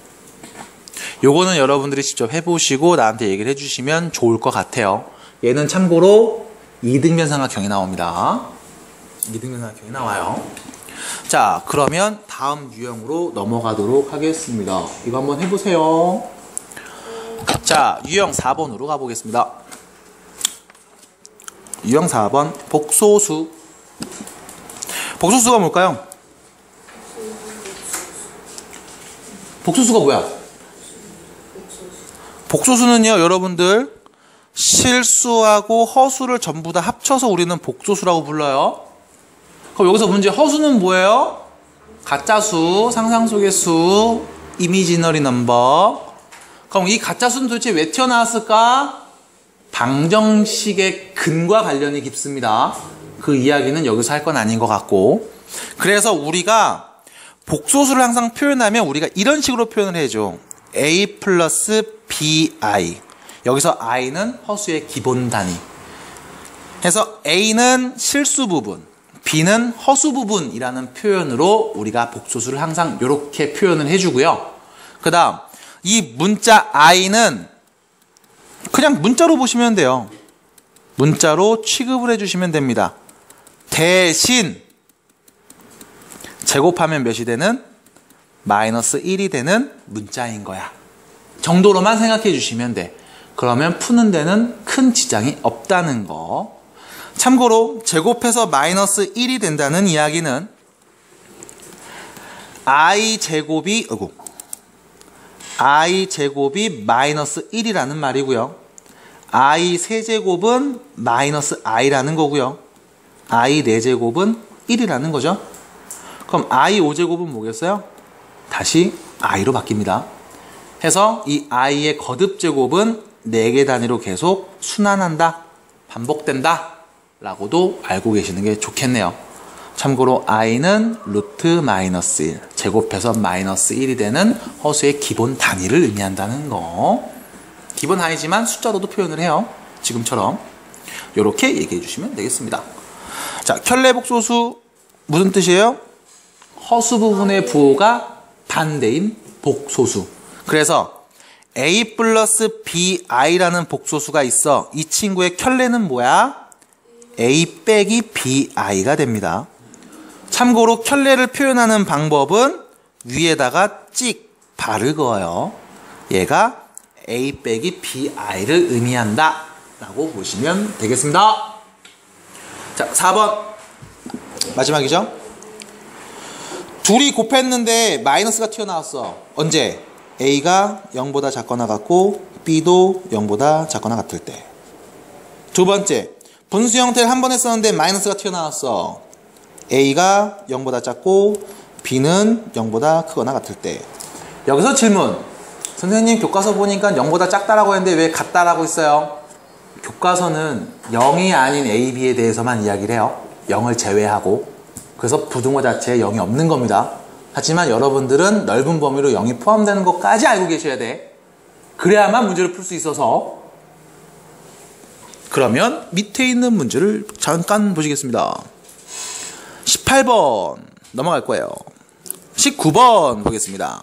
요거는 여러분들이 직접 해보시고 나한테 얘기를 해주시면 좋을 것 같아요. 얘는 참고로 이등변상과 경이 나옵니다. 이등변상과 경이 나와요. 자, 그러면 다음 유형으로 넘어가도록 하겠습니다. 이거 한번 해보세요. 자, 유형 4번으로 가보겠습니다. 유형 4번 복소수. 복소수가 뭘까요? 복소수가 뭐야? 복소수는요, 여러분들 실수하고 허수를 전부 다 합쳐서 우리는 복소수라고 불러요. 그럼 여기서 문제, 허수는 뭐예요? 가짜수, 상상 속의 수, 이미지너리 넘버. 그럼 이 가짜수는 도대체 왜 튀어나왔을까? 방정식의 근과 관련이 깊습니다. 그 이야기는 여기서 할 건 아닌 것 같고. 그래서 우리가 복소수를 항상 표현하면 우리가 이런 식으로 표현을 해줘. A 플러스 BI. 여기서 I는 허수의 기본 단위. 해서 A는 실수 부분, B는 허수 부분이라는 표현으로 우리가 복소수를 항상 이렇게 표현을 해주고요. 그 다음 이 문자 I는 그냥 문자로 보시면 돼요. 문자로 취급을 해주시면 됩니다. 대신 제곱하면 몇이 되는? 마이너스 1이 되는 문자인 거야. 정도로만 생각해 주시면 돼. 그러면 푸는 데는 큰 지장이 없다는 거. 참고로 제곱해서 마이너스 1이 된다는 이야기는 i제곱이 마이너스 1이라는 말이고요. i 세제곱은 마이너스 i라는 거고요. i 4제곱은 1이라는 거죠. 그럼 i 5제곱은 뭐겠어요? 다시 i로 바뀝니다. 해서 이 i의 거듭제곱은 4개 단위로 계속 순환한다, 반복된다 라고도 알고 계시는 게 좋겠네요. 참고로 i는 루트 마이너스 1, 제곱해서 마이너스 1이 되는 허수의 기본 단위를 의미한다는 거. 기본 단위지만 숫자로도 표현을 해요. 지금처럼 이렇게 얘기해 주시면 되겠습니다. 자, 켤레복소수 무슨 뜻이에요? 허수 부분의 부호가 반대인 복소수. 그래서 A 플러스 BI라는 복소수가 있어. 이 친구의 켤레는 뭐야? A 빼기 BI가 됩니다. 참고로 켤레를 표현하는 방법은 위에다가 찍, 발을 그어요. 얘가 A 빼기 BI를 의미한다 라고 보시면 되겠습니다. 자, 4번 마지막이죠. 둘이 곱했는데 마이너스가 튀어나왔어. 언제? A가 0보다 작거나 같고 B도 0보다 작거나 같을 때. 두 번째, 분수 형태를 한 번 했었는데 마이너스가 튀어나왔어. A가 0보다 작고 B는 0보다 크거나 같을 때. 여기서 질문. 선생님 교과서 보니까 0보다 작다라고 했는데 왜 같다라고 했어요? 교과서는 0이 아닌 A, B에 대해서만 이야기를 해요. 0을 제외하고. 그래서 부등호 자체에 0이 없는 겁니다. 하지만 여러분들은 넓은 범위로 0이 포함되는 것까지 알고 계셔야 돼. 그래야만 문제를 풀 수 있어서. 그러면 밑에 있는 문제를 잠깐 보시겠습니다. 18번 넘어갈 거예요. 19번 보겠습니다.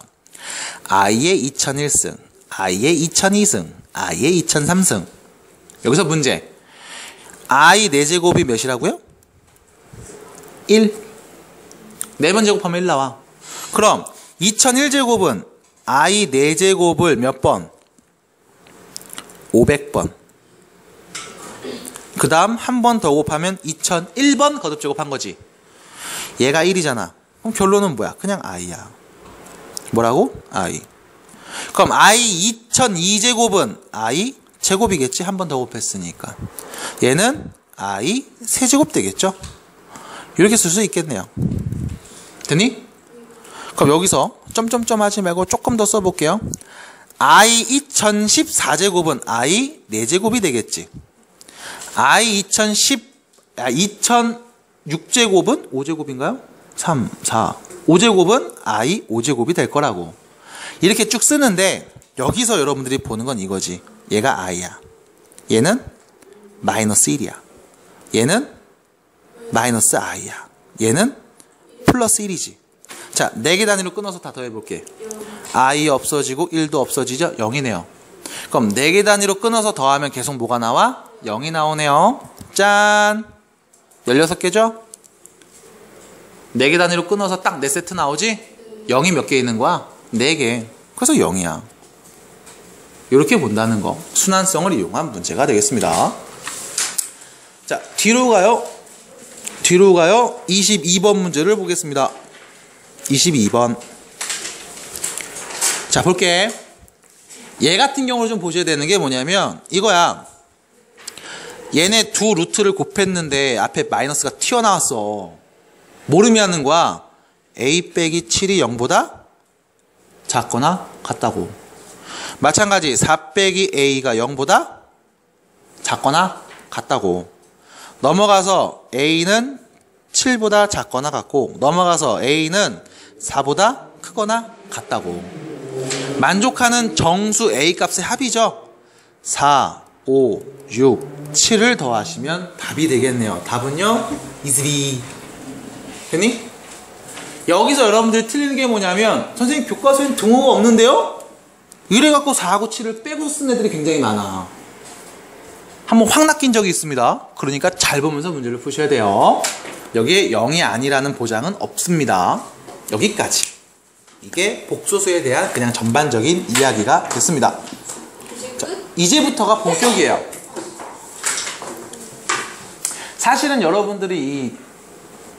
i의 2001승, i의 2002승, i의 2003승. 여기서 문제. i 4제곱이 몇이라고요? 1. 4번 제곱하면 1 나와. 그럼 2001제곱은 i 4제곱을 몇 번? 500번. 그 다음 한 번 더 곱하면 2001번 거듭제곱한 거지. 얘가 1이잖아. 그럼 결론은 뭐야? 그냥 i야. 뭐라고? i. 그럼 i 2002제곱은 i 제곱이겠지. 한 번 더 곱했으니까. 얘는 I 세제곱 되겠죠. 이렇게 쓸 수 있겠네요. 됐니? 그럼 여기서 점점점 하지 말고 조금 더 써볼게요. I 2014제곱은 I 4제곱이 되겠지. I 2006제곱은 5제곱인가요? 3, 4, 5제곱은 I 5제곱이 될 거라고. 이렇게 쭉 쓰는데 여기서 여러분들이 보는 건 이거지. 얘가 I야. 얘는 마이너스 1이야. 얘는 마이너스 I야. 얘는 플러스 1이지. 자, 4개 단위로 끊어서 다 더해볼게. I 없어지고 1도 없어지죠? 0이네요. 그럼 4개 단위로 끊어서 더하면 계속 뭐가 나와? 0이 나오네요. 짠! 16개죠? 4개 단위로 끊어서 딱 4세트 나오지? 0이 몇 개 있는 거야? 4개. 그래서 0이야. 이렇게 본다는 거. 순환성을 이용한 문제가 되겠습니다. 자, 뒤로 가요. 22번 문제를 보겠습니다. 22번. 자, 볼게. 얘 같은 경우를 좀 보셔야 되는 게 뭐냐면 이거야. 얘네 두 루트를 곱했는데 앞에 마이너스가 튀어나왔어. 모르면 하는 거야. A 빼기 7이 0보다 작거나 같다고. 마찬가지 4 빼기 A가 0보다 작거나 같다고. 넘어가서 A는 7보다 작거나 같고, 넘어가서 A는 4보다 크거나 같다고. 만족하는 정수 A 값의 합이죠. 4, 5, 6, 7을 더하시면 답이 되겠네요. 답은요, 2, 됐니? 여기서 여러분들이 틀리는 게 뭐냐면, 선생님 교과서엔 등호가 없는데요? 이래갖고 4하고 7을 빼고 쓴 애들이 굉장히 많아. 한번 확 낚인 적이 있습니다. 그러니까 잘 보면서 문제를 푸셔야 돼요. 여기에 0이 아니라는 보장은 없습니다. 여기까지. 이게 복소수에 대한 그냥 전반적인 이야기가 됐습니다. 자, 이제부터가 본격이에요. 사실은 여러분들이 이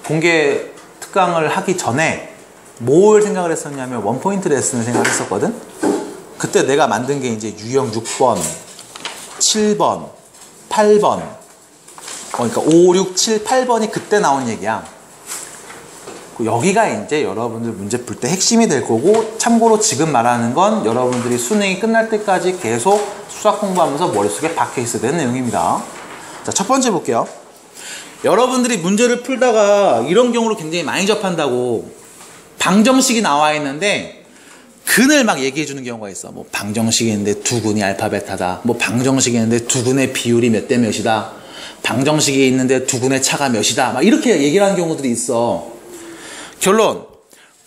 공개 특강을 하기 전에 뭘 생각을 했었냐면 원포인트 레슨을 생각을 했었거든. 그때 내가 만든 게 이제 유형 6번, 7번, 8번, 그러니까 5, 6, 7, 8번이 그때 나온 얘기야. 여기가 이제 여러분들 문제 풀 때 핵심이 될 거고, 참고로 지금 말하는 건 여러분들이 수능이 끝날 때까지 계속 수학 공부하면서 머릿속에 박혀 있어야 되는 내용입니다. 자, 첫 번째 볼게요. 여러분들이 문제를 풀다가 이런 경우로 굉장히 많이 접한다고. 방정식이 나와 있는데 근을 막 얘기해 주는 경우가 있어. 뭐 방정식이 있는데 두 근이 알파 베타다. 뭐 방정식이 있는데 두 근의 비율이 몇 대 몇이다. 방정식이 있는데 두 근의 차가 몇이다. 막 이렇게 얘기를 하는 경우들이 있어. 결론,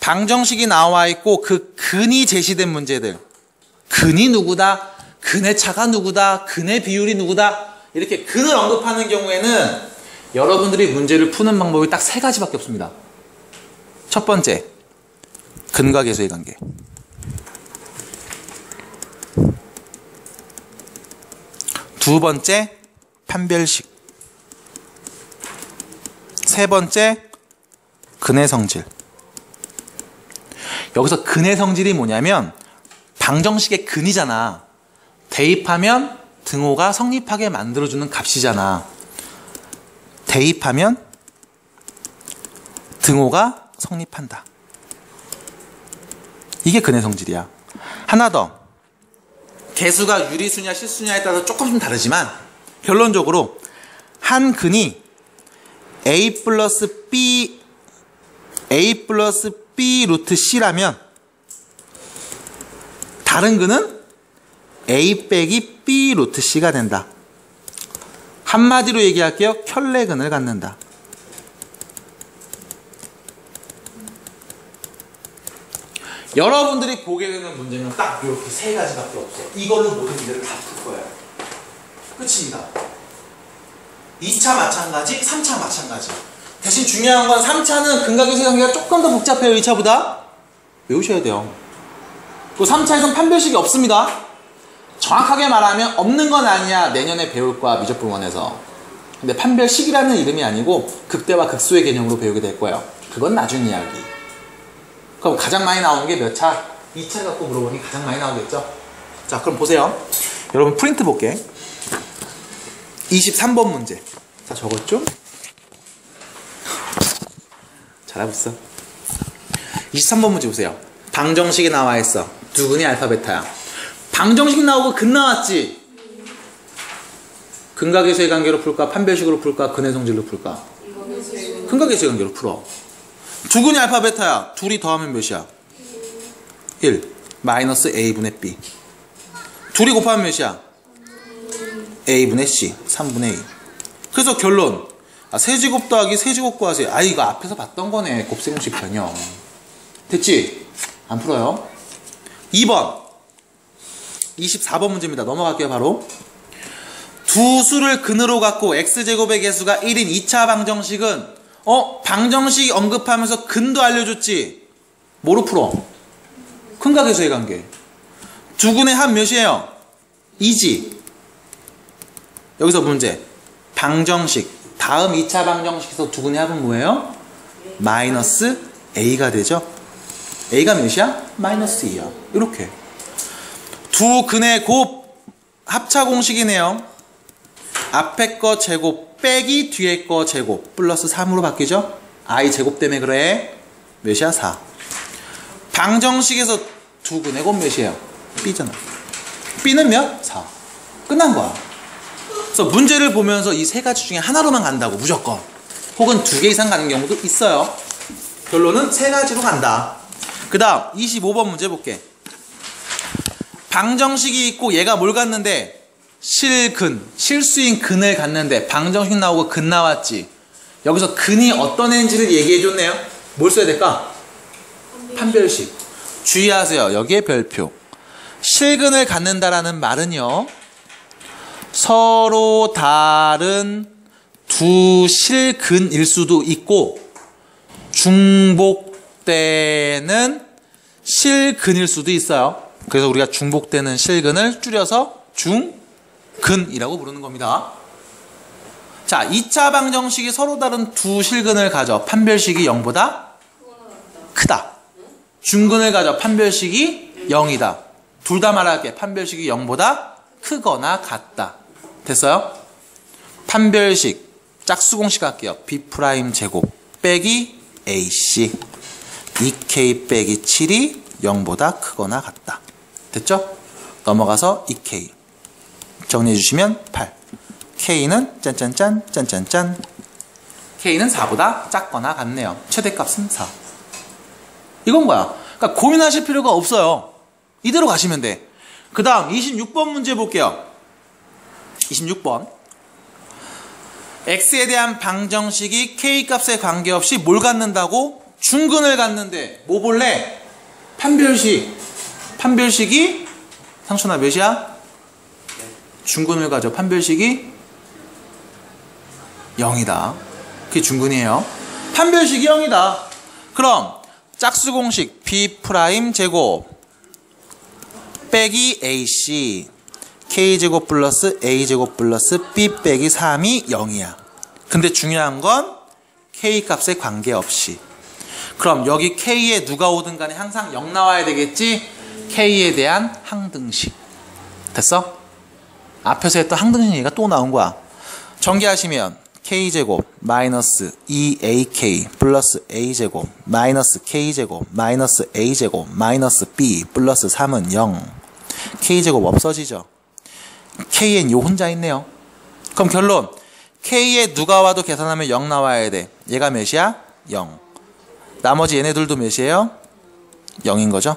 방정식이 나와 있고 그 근이 제시된 문제들, 근이 누구다, 근의 차가 누구다, 근의 비율이 누구다, 이렇게 근을 언급하는 경우에는 여러분들이 문제를 푸는 방법이 딱 3가지밖에 없습니다. 첫 번째, 근과 계수의 관계. 두 번째, 판별식. 세 번째, 근의 성질. 여기서 근의 성질이 뭐냐면 방정식의 근이잖아. 대입하면 등호가 성립하게 만들어주는 값이잖아. 대입하면 등호가 성립한다. 이게 근의 성질이야. 하나 더. 개수가 유리수냐 실수냐에 따라서 조금 좀 다르지만 결론적으로 한 근이 A 플러스 B 루트 C라면 다른 근은 A 빼기 B 루트 C가 된다. 한마디로 얘기할게요. 켤레근을 갖는다. 여러분들이 보게 되는 문제는 딱 이렇게 3가지밖에 없어. 이걸로 모든 문제를 다 풀 거예요. 끝입니다. 2차 마찬가지, 3차 마찬가지. 대신 중요한 건 3차는 근과 계수의 관계가 조금 더 복잡해요. 2차보다. 외우셔야 돼요. 또 3차에선 판별식이 없습니다. 정확하게 말하면 없는 건 아니야. 내년에 배울 거야. 미적분원에서. 근데 판별식이라는 이름이 아니고 극대와 극소의 개념으로 배우게 될 거예요. 그건 나중 이야기. 그럼 가장 많이 나오는 게 몇 차? 2차 갖고 물어보니 가장 많이 나오겠죠? 자, 그럼 보세요. 여러분 프린트 볼게. 23번 문제. 다 적었죠? 잘하고 있어. 23번 문제 보세요. 방정식이 나와 있어. 두근이 알파 베타야. 방정식 나오고 근 나왔지? 근각에서의 관계로 풀까? 판별식으로 풀까? 근의 성질로 풀까? 근각에서의 관계로 풀어. 두근이 알파 베타야. 둘이 더하면 몇이야? 1 마이너스 a분의 b. 둘이 곱하면 몇이야? a분의 c 3분의 2. 그래서 결론 세제곱 더하기 세제곱 구하세요. 이거 앞에서 봤던 거네. 곱셈공식 변형. 됐지? 안 풀어요. 2번 24번 문제입니다. 넘어갈게요. 바로 두 수를 근으로 갖고 x제곱의 개수가 1인 2차 방정식은 방정식 언급하면서 근도 알려줬지? 뭐로 풀어? 근각에서의 관계. 두근의 합 몇이에요? 2지. 여기서 문제. 방정식 다음 2차 방정식에서 두근의 합은 뭐예요? 마이너스 a가 되죠. a가 몇이야? 마이너스 2야. 이렇게 두 근의 곱 합차 공식이네요. 앞에 거 제곱 빼기 뒤에 거 제곱 플러스 3으로 바뀌죠. i 제곱 때문에 그래. 몇이야? 4. 방정식에서 두 근의 곱 몇이에요? b잖아. b는 몇? 4. 끝난 거야. 그래서 문제를 보면서 이 세 가지 중에 하나로만 간다고 무조건. 혹은 두 개 이상 가는 경우도 있어요. 결론은 세 가지로 간다. 그 다음 25번 문제 볼게. 방정식이 있고 얘가 뭘 갖는데? 실근, 실수인 근을 갖는데 방정식 나오고 근 나왔지. 여기서 근이 어떤 애인지를 얘기해줬네요. 뭘 써야 될까? 판별식. 주의하세요. 여기에 별표. 실근을 갖는다라는 말은요, 서로 다른 두 실근일 수도 있고 중복되는 실근일 수도 있어요. 그래서 우리가 중복되는 실근을 줄여서 중근이라고 부르는 겁니다. 자, 2차 방정식이 서로 다른 두 실근을 가져 판별식이 0보다 크다. 중근을 가져 판별식이 0이다. 둘 다 말할게. 판별식이 0보다 크거나 같다. 됐어요? 판별식 짝수공식 할게요. b' 제곱 빼기 ac 2k 빼기 7이 0보다 크거나 같다. 됐죠? 넘어가서 2k 정리해 주시면 8. k는 짠짠짠 짠짠짠. k는 4보다 작거나 같네요. 최대값은 4. 이건 뭐야? 그러니까 고민하실 필요가 없어요. 이대로 가시면 돼. 그 다음 26번 문제 볼게요. 26번. x에 대한 방정식이 k값에 관계없이 뭘 갖는다고? 중근을 갖는데 뭐 볼래? 판별식. 판별식이 상춘아 몇이야? 중근을 가져. 판별식이 0이다. 그게 중근이에요. 판별식이 0이다. 그럼 짝수공식 b' 제곱 빼기 ac k제곱 플러스 a제곱 플러스 b 빼기 3이 0이야. 근데 중요한 건 k값에 관계없이. 그럼 여기 k에 누가 오든 간에 항상 0 나와야 되겠지? k에 대한 항등식. 됐어? 앞에서 했던 항등식 얘기가 또 나온 거야. 전개하시면 k제곱 마이너스 2ak 플러스 a제곱 마이너스 k제곱 마이너스 a제곱 마이너스 b 플러스 3은 0. k제곱 없어지죠. kn 요 혼자 있네요. 그럼 결론 k에 누가 와도 계산하면 0 나와야 돼. 얘가 몇이야? 0. 나머지 얘네들도 몇이에요? 0인 거죠.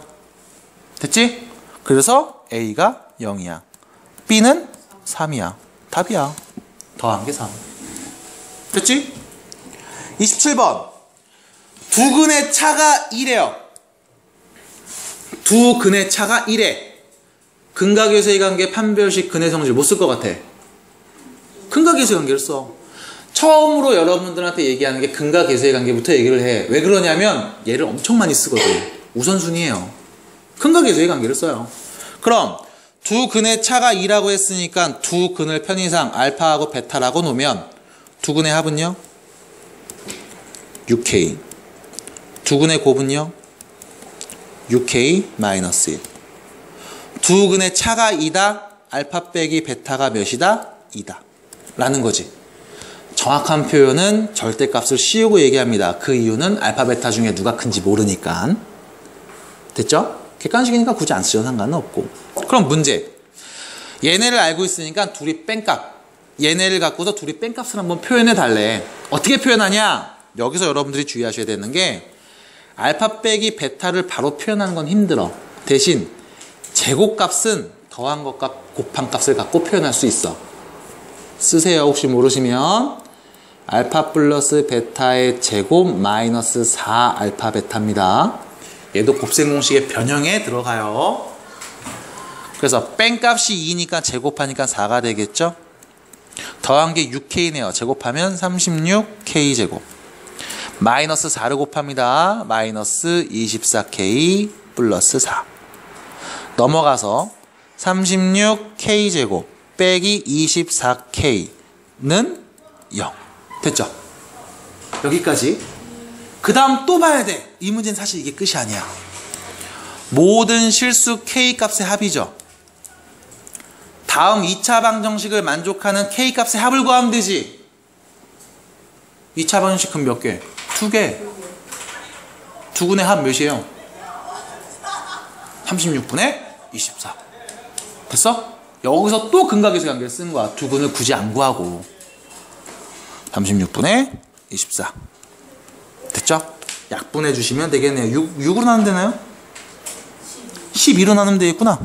됐지? 그래서 a가 0이야. b는 3이야. 답이야. 더한 게 3. 됐지? 27번. 두 근의 차가 1이에요. 두 근의 차가 1에 근각에서의 관계 판별식 근의 성질 못 쓸 것 같아. 근각에서의 관계를 써. 처음으로 여러분들한테 얘기하는 게 근각에서의 관계부터 얘기를 해. 왜 그러냐면 얘를 엄청 많이 쓰거든. 우선순위예요. 근각에서의 관계를 써요. 그럼 두 근의 차가 2라고 했으니까 두 근을 편의상 알파하고 베타라고 놓으면 두 근의 합은요? 6k. 두 근의 곱은요? 6k 마이너스 1. 두 근의 차가 2다? 알파 빼기 베타가 몇이다? 2다. 라는 거지. 정확한 표현은 절대값을 씌우고 얘기합니다. 그 이유는 알파 베타 중에 누가 큰지 모르니까. 됐죠? 객관식이니까 굳이 안 쓰셔도 상관은 없고. 그럼 문제. 얘네를 알고 있으니까 둘이 뺀값. 얘네를 갖고서 둘이 뺀값을 한번 표현해 달래. 어떻게 표현하냐? 여기서 여러분들이 주의하셔야 되는 게 알파 빼기 베타를 바로 표현하는 건 힘들어. 대신 제곱값은 더한 것과 곱한 값을 갖고 표현할 수 있어. 쓰세요. 혹시 모르시면 알파 플러스 베타의 제곱 마이너스 4 알파 베타입니다. 얘도 곱셈 공식의 변형에 들어가요. 그래서 뺀값이 2니까 제곱하니까 4가 되겠죠. 더한 게 6K네요. 제곱하면 36K제곱. 마이너스 4를 곱합니다. 마이너스 24K 플러스 4. 넘어가서 36K제곱 빼기 24K는 0. 됐죠? 여기까지. 그 다음 또 봐야 돼. 이 문제는 사실 이게 끝이 아니야. 모든 실수 K값의 합이죠. 다음 2차 방정식을 만족하는 K값의 합을 구하면 되지. 2차 방정식은 몇 개? 2개. 두근의 합 몇이에요? 36분의 24. 됐어? 여기서 또 근각에서 관계를 쓰는 거야. 두근을 굳이 안 구하고. 36분의 24. 됐죠? 약분해 주시면 되겠네요. 6으로 나누면 되나요? 12로 나누면 되겠구나.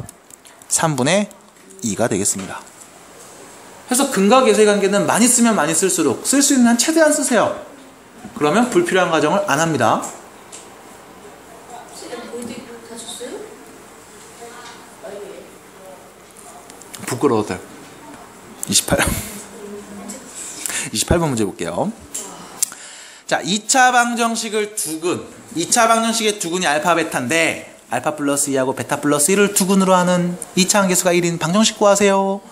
3분의 2가 되겠습니다. 그래서 근각에서의 관계는 많이 쓰면 많이 쓸수록 쓸 수 있는 한 최대한 쓰세요. 그러면 불필요한 과정을 안 합니다. 부끄러워도 돼. 28번 문제 볼게요. 자, 2차 방정식을 두근. 2차 방정식의 두근이 알파 베타인데 알파 플러스 2하고 베타 플러스 1을 두근으로 하는 2차 함계수가 1인 방정식 구하세요.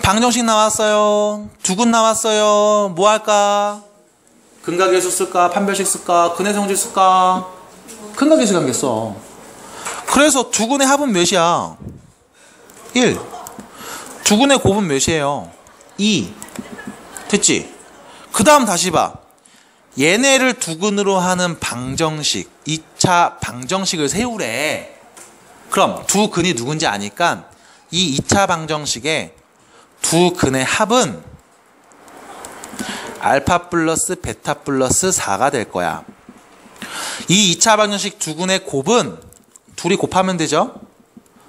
방정식 나왔어요. 두근 나왔어요. 뭐 할까? 근각계수 쓸까? 판별식 쓸까? 근해성질 쓸까? 근각계수 관계 써. 그래서 두근의 합은 몇이야? 1. 두근의 곱은 몇이에요? 2. 됐지? 그 다음 다시 봐. 얘네를 두근으로 하는 방정식, 2차 방정식을 세우래. 그럼 두 근이 누군지 아니까 이 2차 방정식의 두 근의 합은 알파 플러스 베타 플러스 4가 될 거야. 이 2차 방정식 두 근의 곱은 둘이 곱하면 되죠.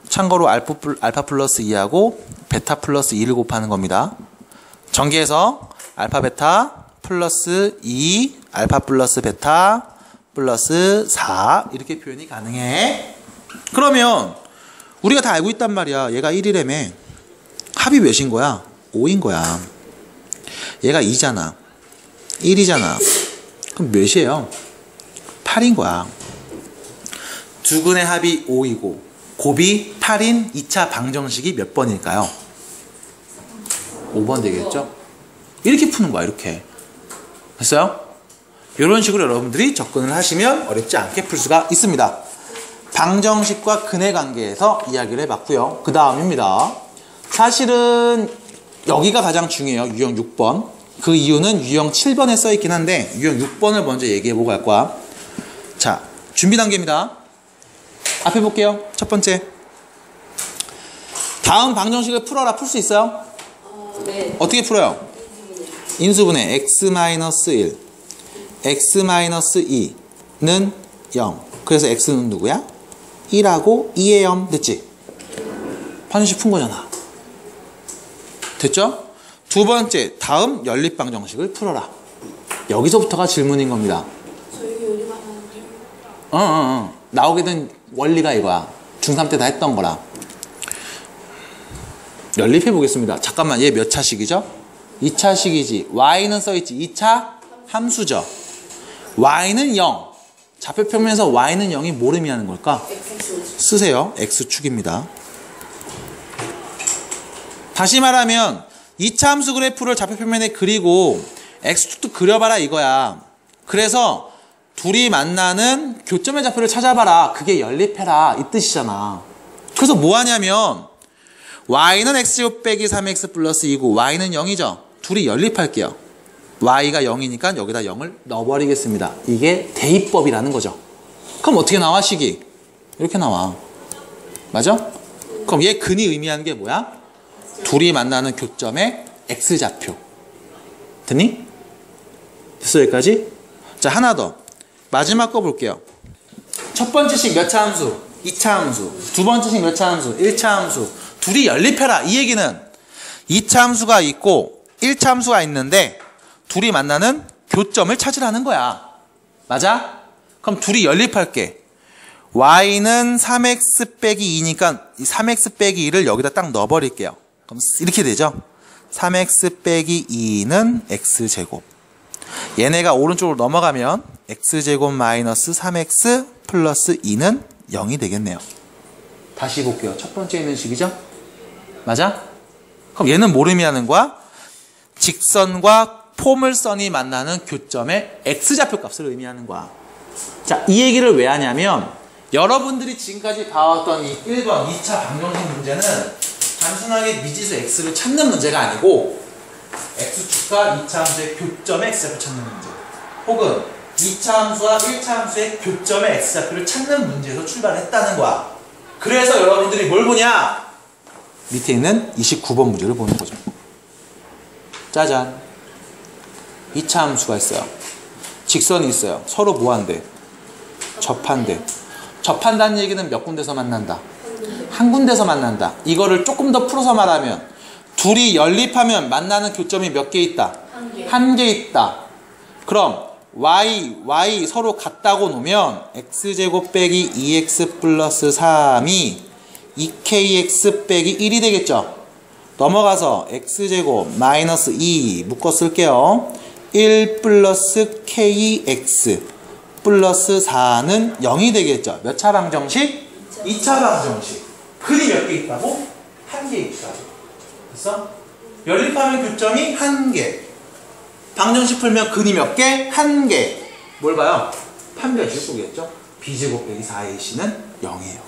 참고로 알파 플러스 2하고 베타 플러스 2를 곱하는 겁니다. 전개해서 알파 베타 플러스 2 알파 플러스 베타 플러스 4 이렇게 표현이 가능해. 그러면 우리가 다 알고 있단 말이야. 얘가 1이라며. 합이 몇인 거야? 5인 거야. 얘가 2잖아. 1이잖아. 그럼 몇이에요? 8인 거야. 두 근의 합이 5이고 곱이 8인 2차 방정식이 몇 번일까요? 5번 되겠죠? 이렇게 푸는 거야. 이렇게. 됐어요? 이런 식으로 여러분들이 접근을 하시면 어렵지 않게 풀 수가 있습니다. 방정식과 근의 관계에서 이야기를 해봤고요. 그 다음입니다. 사실은 여기가 가장 중요해요. 유형 6번. 그 이유는 유형 7번에 써있긴 한데 유형 6번을 먼저 얘기해보고 갈 거야. 자, 준비 단계입니다. 앞에 볼게요. 첫 번째. 다음 방정식을 풀어라. 풀 수 있어요? 네. 어떻게 풀어요? 인수분해 x-1 x-2는 0. 그래서 x는 누구야? 1하고 2의 0 됐지? 방정식 푼 거잖아. 됐죠? 두 번째, 다음 연립방정식을 풀어라. 여기서부터가 질문인 겁니다. 저희 요리만 하는데. 나오게 된 원리가 이거야. 중3 때 다 했던 거라. 연립해 보겠습니다. 잠깐만, 얘 몇 차식이죠? 2차식이지. y는 써있지. 2차 함수죠. y는 0. 좌표평면에서 y는 0이 뭘 의미하는 걸까? 쓰세요. x축입니다. 다시 말하면 2차 함수 그래프를 좌표평면에 그리고 x축도 그려봐라 이거야. 그래서 둘이 만나는 교점의 좌표를 찾아봐라. 그게 연립해라 이 뜻이잖아. 그래서 뭐 하냐면 y는 x제곱 빼기 3x 플러스 2고 y는 0이죠. 둘이 연립할게요. y가 0이니까 여기다 0을 넣어버리겠습니다. 이게 대입법이라는 거죠. 그럼 어떻게 나와 식이? 이렇게 나와. 맞아? 그럼 얘 근이 의미하는 게 뭐야? 둘이 만나는 교점의 x좌표. 됐니? 됐어 여기까지? 자 하나 더. 마지막 거 볼게요. 첫 번째 식 몇 차 함수? 2차 함수. 두 번째 식 몇 차 함수? 1차 함수. 둘이 연립해라. 이 얘기는 2차 함수가 있고 1차 함수가 있는데 둘이 만나는 교점을 찾으라는 거야. 맞아? 그럼 둘이 연립할게. y는 3x 빼기 2니까 이 3x 빼기 2를 여기다 딱 넣어버릴게요. 그럼 이렇게 되죠. 3x 빼기 2는 x제곱. 얘네가 오른쪽으로 넘어가면 x제곱 마이너스 3x 플러스 2는 0이 되겠네요. 다시 볼게요. 첫 번째 있는 식이죠? 맞아? 그럼 얘는 뭘 의미하는 거야? 직선과 포물선이 만나는 교점의 x좌표 값을 의미하는 거야. 자, 이 얘기를 왜 하냐면 여러분들이 지금까지 봐왔던 이 1번 2차 방정식 문제는 단순하게 미지수 x를 찾는 문제가 아니고 x축과 2차 함수의 교점의 x좌표 찾는 문제, 혹은 2차 함수와 1차 함수의 교점의 x좌표를 찾는 문제에서 출발했다는 거야. 그래서 여러분들이 뭘 보냐? 밑에 있는 29번 문제를 보는 거죠. 짜잔. 2차 함수가 있어요. 직선이 있어요. 서로 뭐 한대? 접한대. 접한다는 얘기는 몇 군데서 만난다? 한 군데서 만난다. 이거를 조금 더 풀어서 말하면 둘이 연립하면 만나는 교점이 몇 개 있다? 한 개 있다. 그럼 y 서로 같다고 놓으면 x제곱 빼기 2x 플러스 3이 2kx 빼기 1이 되겠죠. 넘어가서 x제곱 마이너스 2 묶어 쓸게요. 1 플러스 kx 플러스 4는 0이 되겠죠. 몇 차 방정식? 2차 방정식. 근이 몇 개 있다고? 한 개 있다고. 됐어? 연립하면 교점이 한 개. 방정식 풀면 근이 몇 개? 한 개. 뭘 봐요? 판별식 보겠죠? b제곱 빼기 4ac는 0이에요.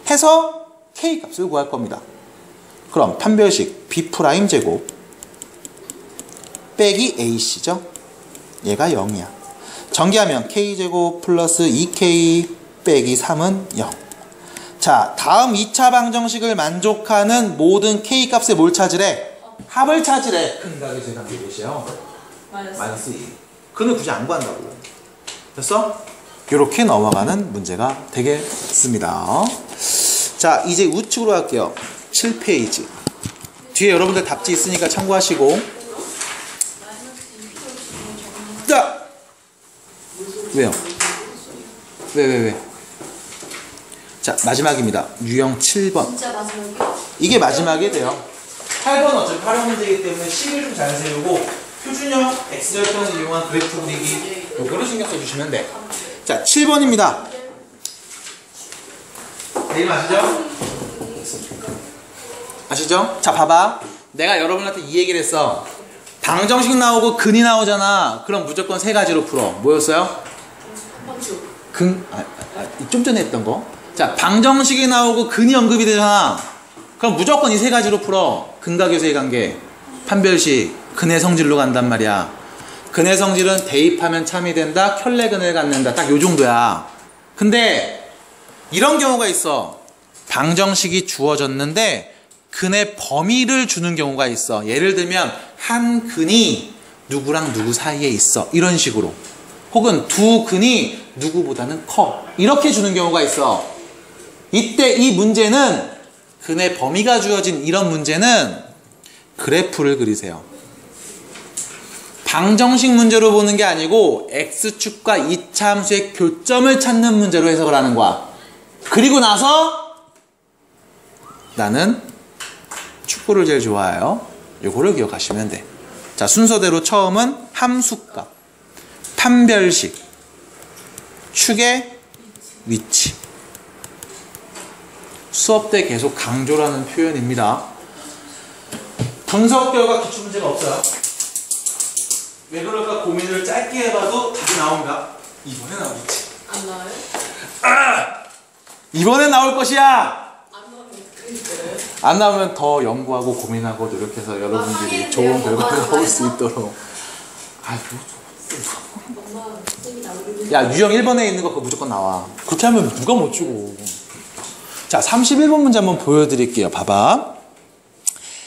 해서 k 값을 구할 겁니다. 그럼 판별식 b'제곱 빼기 ac죠? 얘가 0이야. 전개하면 k제곱 플러스 2k 빼기 3은 0. 자, 다음 2차 방정식을 만족하는 모든 k 값에 뭘 찾으래? 합을 찾으래. 큰 값의 제곱이 몇이에요? 마이너스 2. 그는 굳이 안 구한다고. 됐어? 이렇게 넘어가는 문제가 되겠습니다. 자, 이제 우측으로 갈게요. 7페이지. 뒤에 여러분들 답지 있으니까 참고하시고. 자! 왜요? 왜? 자, 마지막입니다. 유형 7번. 진짜 마지막이야? 이게 마지막이 돼요. 8번은 어차피 활용 문제이기 때문에 식을 좀 잘 세우고 표준형 x절편을 이용한 그래프 그리기 요거를 신경 써주시면 돼. 자, 7번입니다. 내일 아시죠? 아시죠? 자, 봐봐. 내가 여러분한테 이 얘기를 했어. 방정식 나오고 근이 나오잖아. 그럼 무조건 세 가지로 풀어. 뭐였어요? 좀 전에 했던 거. 자, 방정식이 나오고 근이 언급이 되잖아. 그럼 무조건 이 세 가지로 풀어. 근과 교세의 관계, 판별식, 근의 성질로 간단 말이야. 근의 성질은 대입하면 참이 된다, 켤레근을 갖는다. 딱 요 정도야. 근데 이런 경우가 있어. 방정식이 주어졌는데 근의 범위를 주는 경우가 있어. 예를 들면 한 근이 누구랑 누구 사이에 있어. 이런 식으로. 혹은 두 근이 누구보다는 커. 이렇게 주는 경우가 있어. 이때 이 문제는 근의 범위가 주어진 이런 문제는 그래프를 그리세요. 방정식 문제로 보는 게 아니고 x축과 2차 함수의 교점을 찾는 문제로 해석을 하는 거야. 그리고 나서 나는 축구를 제일 좋아해요. 요거를 기억하시면 돼. 자, 순서대로 처음은 함수값, 판별식, 축의 위치. 수업 때 계속 강조라는 표현입니다. 분석 결과 기출 문제가 없어요. 왜 그럴까 고민을 짧게 해봐도 답이 나옵니다. 이번에 나오겠지. 안 나와요? 이번에 나올 것이야. 안 나오면 안 나오면 더 연구하고 고민하고 노력해서 여러분들이 좋은 결과를 얻을 수 있도록. 엄마 쌤이 나오는 야, 유형 1번에 있는 거 그거 무조건 나와. 그렇게 하면 누가 못 주고. 자, 31번 문제 한번 보여드릴게요. 봐봐.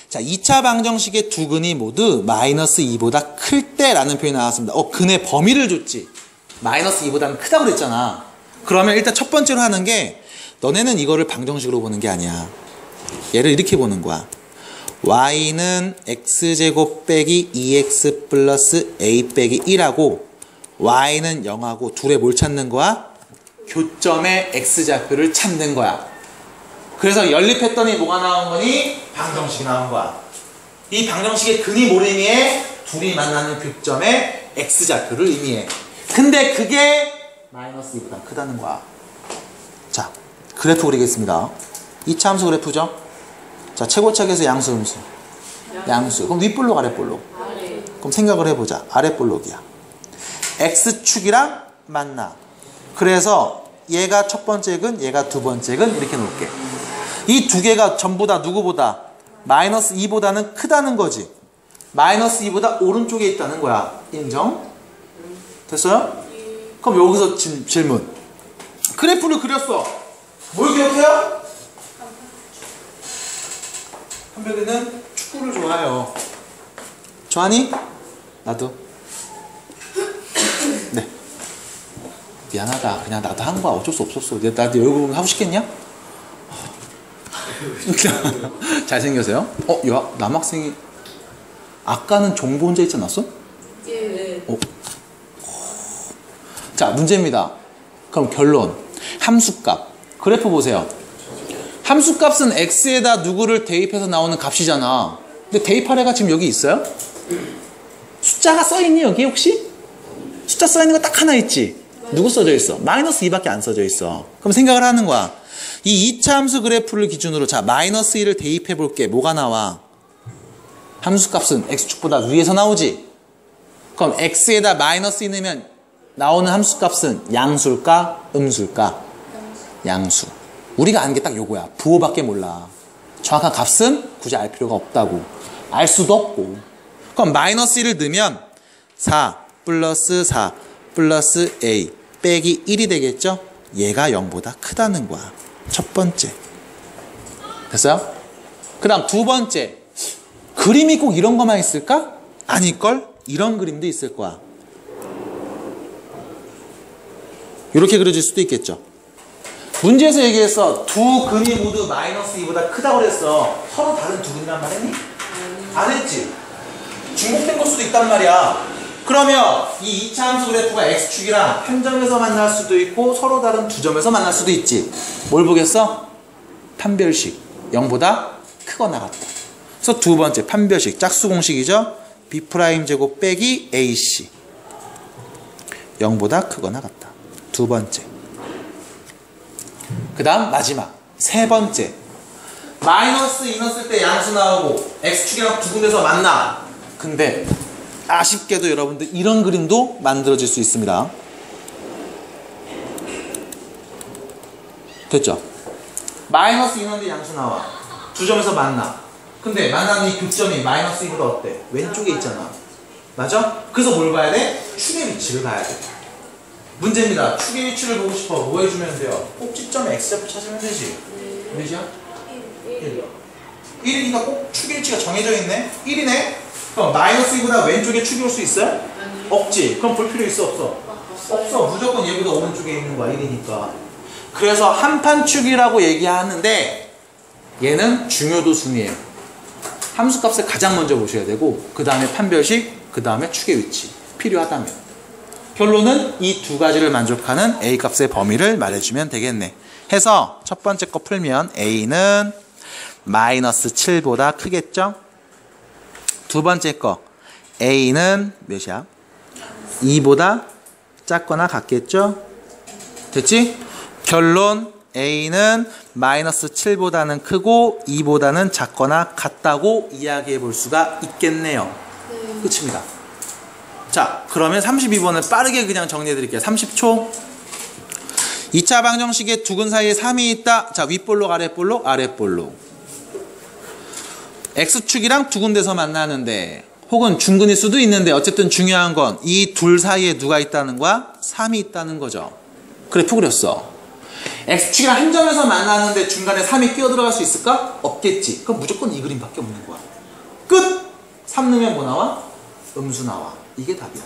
자, 2차 방정식의 두 근이 모두 마이너스 2보다 클 때라는 표현이 나왔습니다. 근의 범위를 줬지. 마이너스 2보다는 크다고 그랬잖아. 그러면 일단 첫 번째로 하는 게 너네는 이거를 방정식으로 보는 게 아니야. 얘를 이렇게 보는 거야. y는 x제곱 빼기 2x 플러스 a 빼기 1하고 y는 0하고 둘의 뭘 찾는 거야? 교점의 x좌표를 찾는 거야. 그래서 연립했더니 뭐가 나온 거니? 방정식이 나온 거야. 이 방정식의 근이 뭘 의미해? 둘이 만나는 교점의 x좌표를 의미해. 근데 그게 마이너스 2보다 크다는 거야. 자, 그래프 그리겠습니다. 2차 함수 그래프죠? 자, 최고차계에서 양수, 음수. 양수. 그럼 윗볼록, 아랫볼록? 아래. 그럼 생각을 해보자. 아랫볼록이야. x축이랑 만나. 그래서 얘가 첫 번째 근, 얘가 두 번째 근 이렇게 놓을게. 이 두 개가 전부 다 누구보다? 마이너스 2보다는 크다는 거지. 마이너스 2보다 오른쪽에 있다는 거야. 인정? 됐어요? 그럼 여기서 질문. 그래프를 그렸어. 뭘 기억해요? 한별이는 축구를 좋아해요. 좋아하니? 나도. 네. 미안하다. 그냥 나도 한 거야. 어쩔 수 없었어. 나한테 여기 보면 하고 싶겠냐? 잘생겨서요? 야, 남학생이 아까는 종보 혼자 있지 않았어? 예. 자, 문제입니다. 그럼 결론. 함수값. 그래프 보세요. 함수값은 x에다 누구를 대입해서 나오는 값이잖아. 근데 대입할 애가 지금 여기 있어요? 숫자가 써있니 여기 혹시? 숫자 써있는 거 딱 하나 있지? 누구 써져 있어? 마이너스 2밖에 안 써져 있어. 그럼 생각을 하는 거야. 이 2차 함수 그래프를 기준으로 자 마이너스 1을 대입해 볼게. 뭐가 나와? 함수값은 x축보다 위에서 나오지? 그럼 x에다 마이너스 2 넣으면 나오는 함수값은 양수일까? 음수일까? 양수. 우리가 아는 게 딱 요거야. 부호밖에 몰라. 정확한 값은 굳이 알 필요가 없다고. 알 수도 없고. 그럼 마이너스 1을 넣으면 4 플러스 4 플러스 a 빼기 1이 되겠죠? 얘가 0보다 크다는 거야. 첫 번째. 됐어요? 그 다음 두 번째. 그림이 꼭 이런 것만 있을까? 아닐걸? 이런 그림도 있을 거야. 이렇게 그려질 수도 있겠죠. 문제에서 얘기했어. 두 근이 모두 마이너스 2보다 크다고 그랬어. 서로 다른 두 근이란 말 했니? 안 했지. 중복된 걸 수도 있단 말이야. 그러면 이 2차 함수 그래프가 x축이랑 한 점에서 만날 수도 있고 서로 다른 두 점에서 만날 수도 있지. 뭘 보겠어? 판별식. 0보다 크거나 같다. 그래서 두 번째 판별식. 짝수 공식이죠. b' 빼기 ac 0보다 크거나 같다. 두 번째. 그 다음 마지막 세 번째. 마이너스 2 넣었을 때 양수 나오고 x축이랑 두 군데서 만나. 근데 아쉽게도 여러분들 이런 그림도 만들어질 수 있습니다. 됐죠? 마이너스 2 넣었는데 양수 나와. 두 점에서 만나. 근데 만나는 이 교점이 마이너스 2보다 어때? 왼쪽에 있잖아. 맞아? 그래서 뭘 봐야 돼? 축의 위치를 봐야 돼. 문제입니다. 축의 위치를 보고 싶어. 뭐 해주면 돼요? 꼭지점에 x좌표 찾으면 되지. 몇이야? 1. 1이니까 꼭 축의 위치가 정해져 있네? 1이네? 그럼 마이너스 2보다 왼쪽에 축이 올 수 있어요? 없지. 그럼 볼 필요 있어 없어? 없어. 무조건 얘보다 오른쪽에 있는 거야. 1이니까. 그래서 한판축이라고 얘기하는데 얘는 중요도 순이에요. 함수값을 가장 먼저 보셔야 되고 그 다음에 판별식, 그 다음에 축의 위치. 필요하다면. 결론은 이 두 가지를 만족하는 A값의 범위를 말해주면 되겠네. 해서 첫 번째 거 풀면 A는 마이너스 7보다 크겠죠? 두 번째 거 A는 몇이야? 2보다 작거나 같겠죠? 됐지? 결론 A는 마이너스 7보다는 크고 2보다는 작거나 같다고 이야기해 볼 수가 있겠네요. 끝입니다. 자, 그러면 32번을 빠르게 그냥 정리해 드릴게요. 30초. 2차 방정식의 두 근 사이에 3이 있다. 자, 윗볼록, 아랫볼록, 아랫볼록. X축이랑 두 군데서 만나는데 혹은 중근일 수도 있는데 어쨌든 중요한 건 이 둘 사이에 누가 있다는 거야? 3이 있다는 거죠. 그래프 그렸어. X축이랑 한 점에서 만나는데 중간에 3이 끼어 들어갈 수 있을까? 없겠지. 그럼 무조건 이 그림밖에 없는 거야. 끝! 3 넣으면 뭐 나와? 음수 나와. 이게 답이야.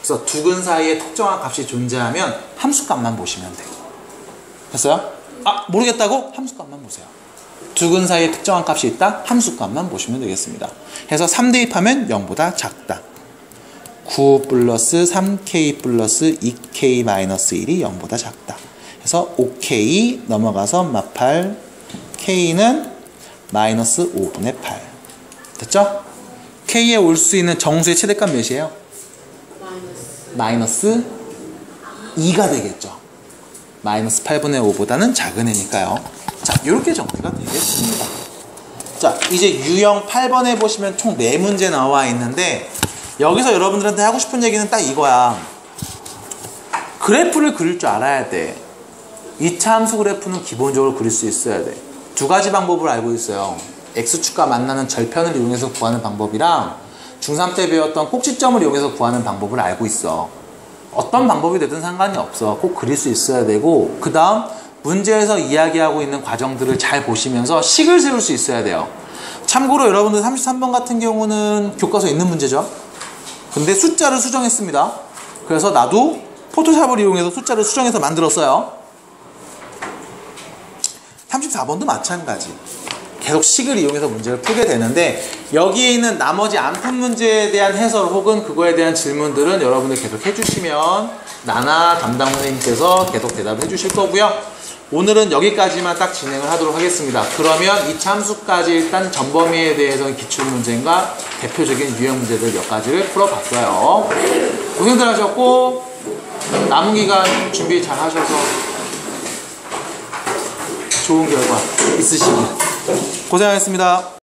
그래서 두 근 사이에 특정한 값이 존재하면 함수값만 보시면 돼. 됐어요? 아, 모르겠다고? 함수값만 보세요. 두 근 사이에 특정한 값이 있다? 함수값만 보시면 되겠습니다. 해서 3 대입하면 0보다 작다. 9 플러스 3k 플러스 2k 마이너스 1이 0보다 작다. 그래서 5k 넘어가서 마팔 k는 마이너스 5분의 8. 됐죠? k에 올 수 있는 정수의 최대값 몇이에요? 마이너스 2가 되겠죠. 마이너스 8분의 5보다는 작은 애니까요. 자, 이렇게 정리가 되겠습니다. 자, 이제 유형 8번에 보시면 총 4문제 나와 있는데 여기서 여러분들한테 하고 싶은 얘기는 딱 이거야. 그래프를 그릴 줄 알아야 돼. 2차 함수 그래프는 기본적으로 그릴 수 있어야 돼. 두 가지 방법을 알고 있어요. X축과 만나는 절편을 이용해서 구하는 방법이랑 중3 때 배웠던 꼭지점을 이용해서 구하는 방법을 알고 있어. 어떤 방법이 되든 상관이 없어. 꼭 그릴 수 있어야 되고, 그 다음 문제에서 이야기하고 있는 과정들을 잘 보시면서 식을 세울 수 있어야 돼요. 참고로 여러분들 33번 같은 경우는 교과서에 있는 문제죠. 근데 숫자를 수정했습니다. 그래서 나도 포토샵을 이용해서 숫자를 수정해서 만들었어요. 34번도 마찬가지. 계속 식을 이용해서 문제를 풀게 되는데 여기에 있는 나머지 안 푼 문제에 대한 해설 혹은 그거에 대한 질문들은 여러분들 계속 해주시면 나나 담당 선생님께서 계속 대답해 주실 거고요. 오늘은 여기까지만 딱 진행을 하도록 하겠습니다. 그러면 이 함수까지 일단 전범위에 대해서 기출문제과 대표적인 유형 문제들 몇 가지를 풀어봤어요. 고생들 하셨고 남은 기간 준비 잘 하셔서 좋은 결과 있으시길 고생하셨습니다.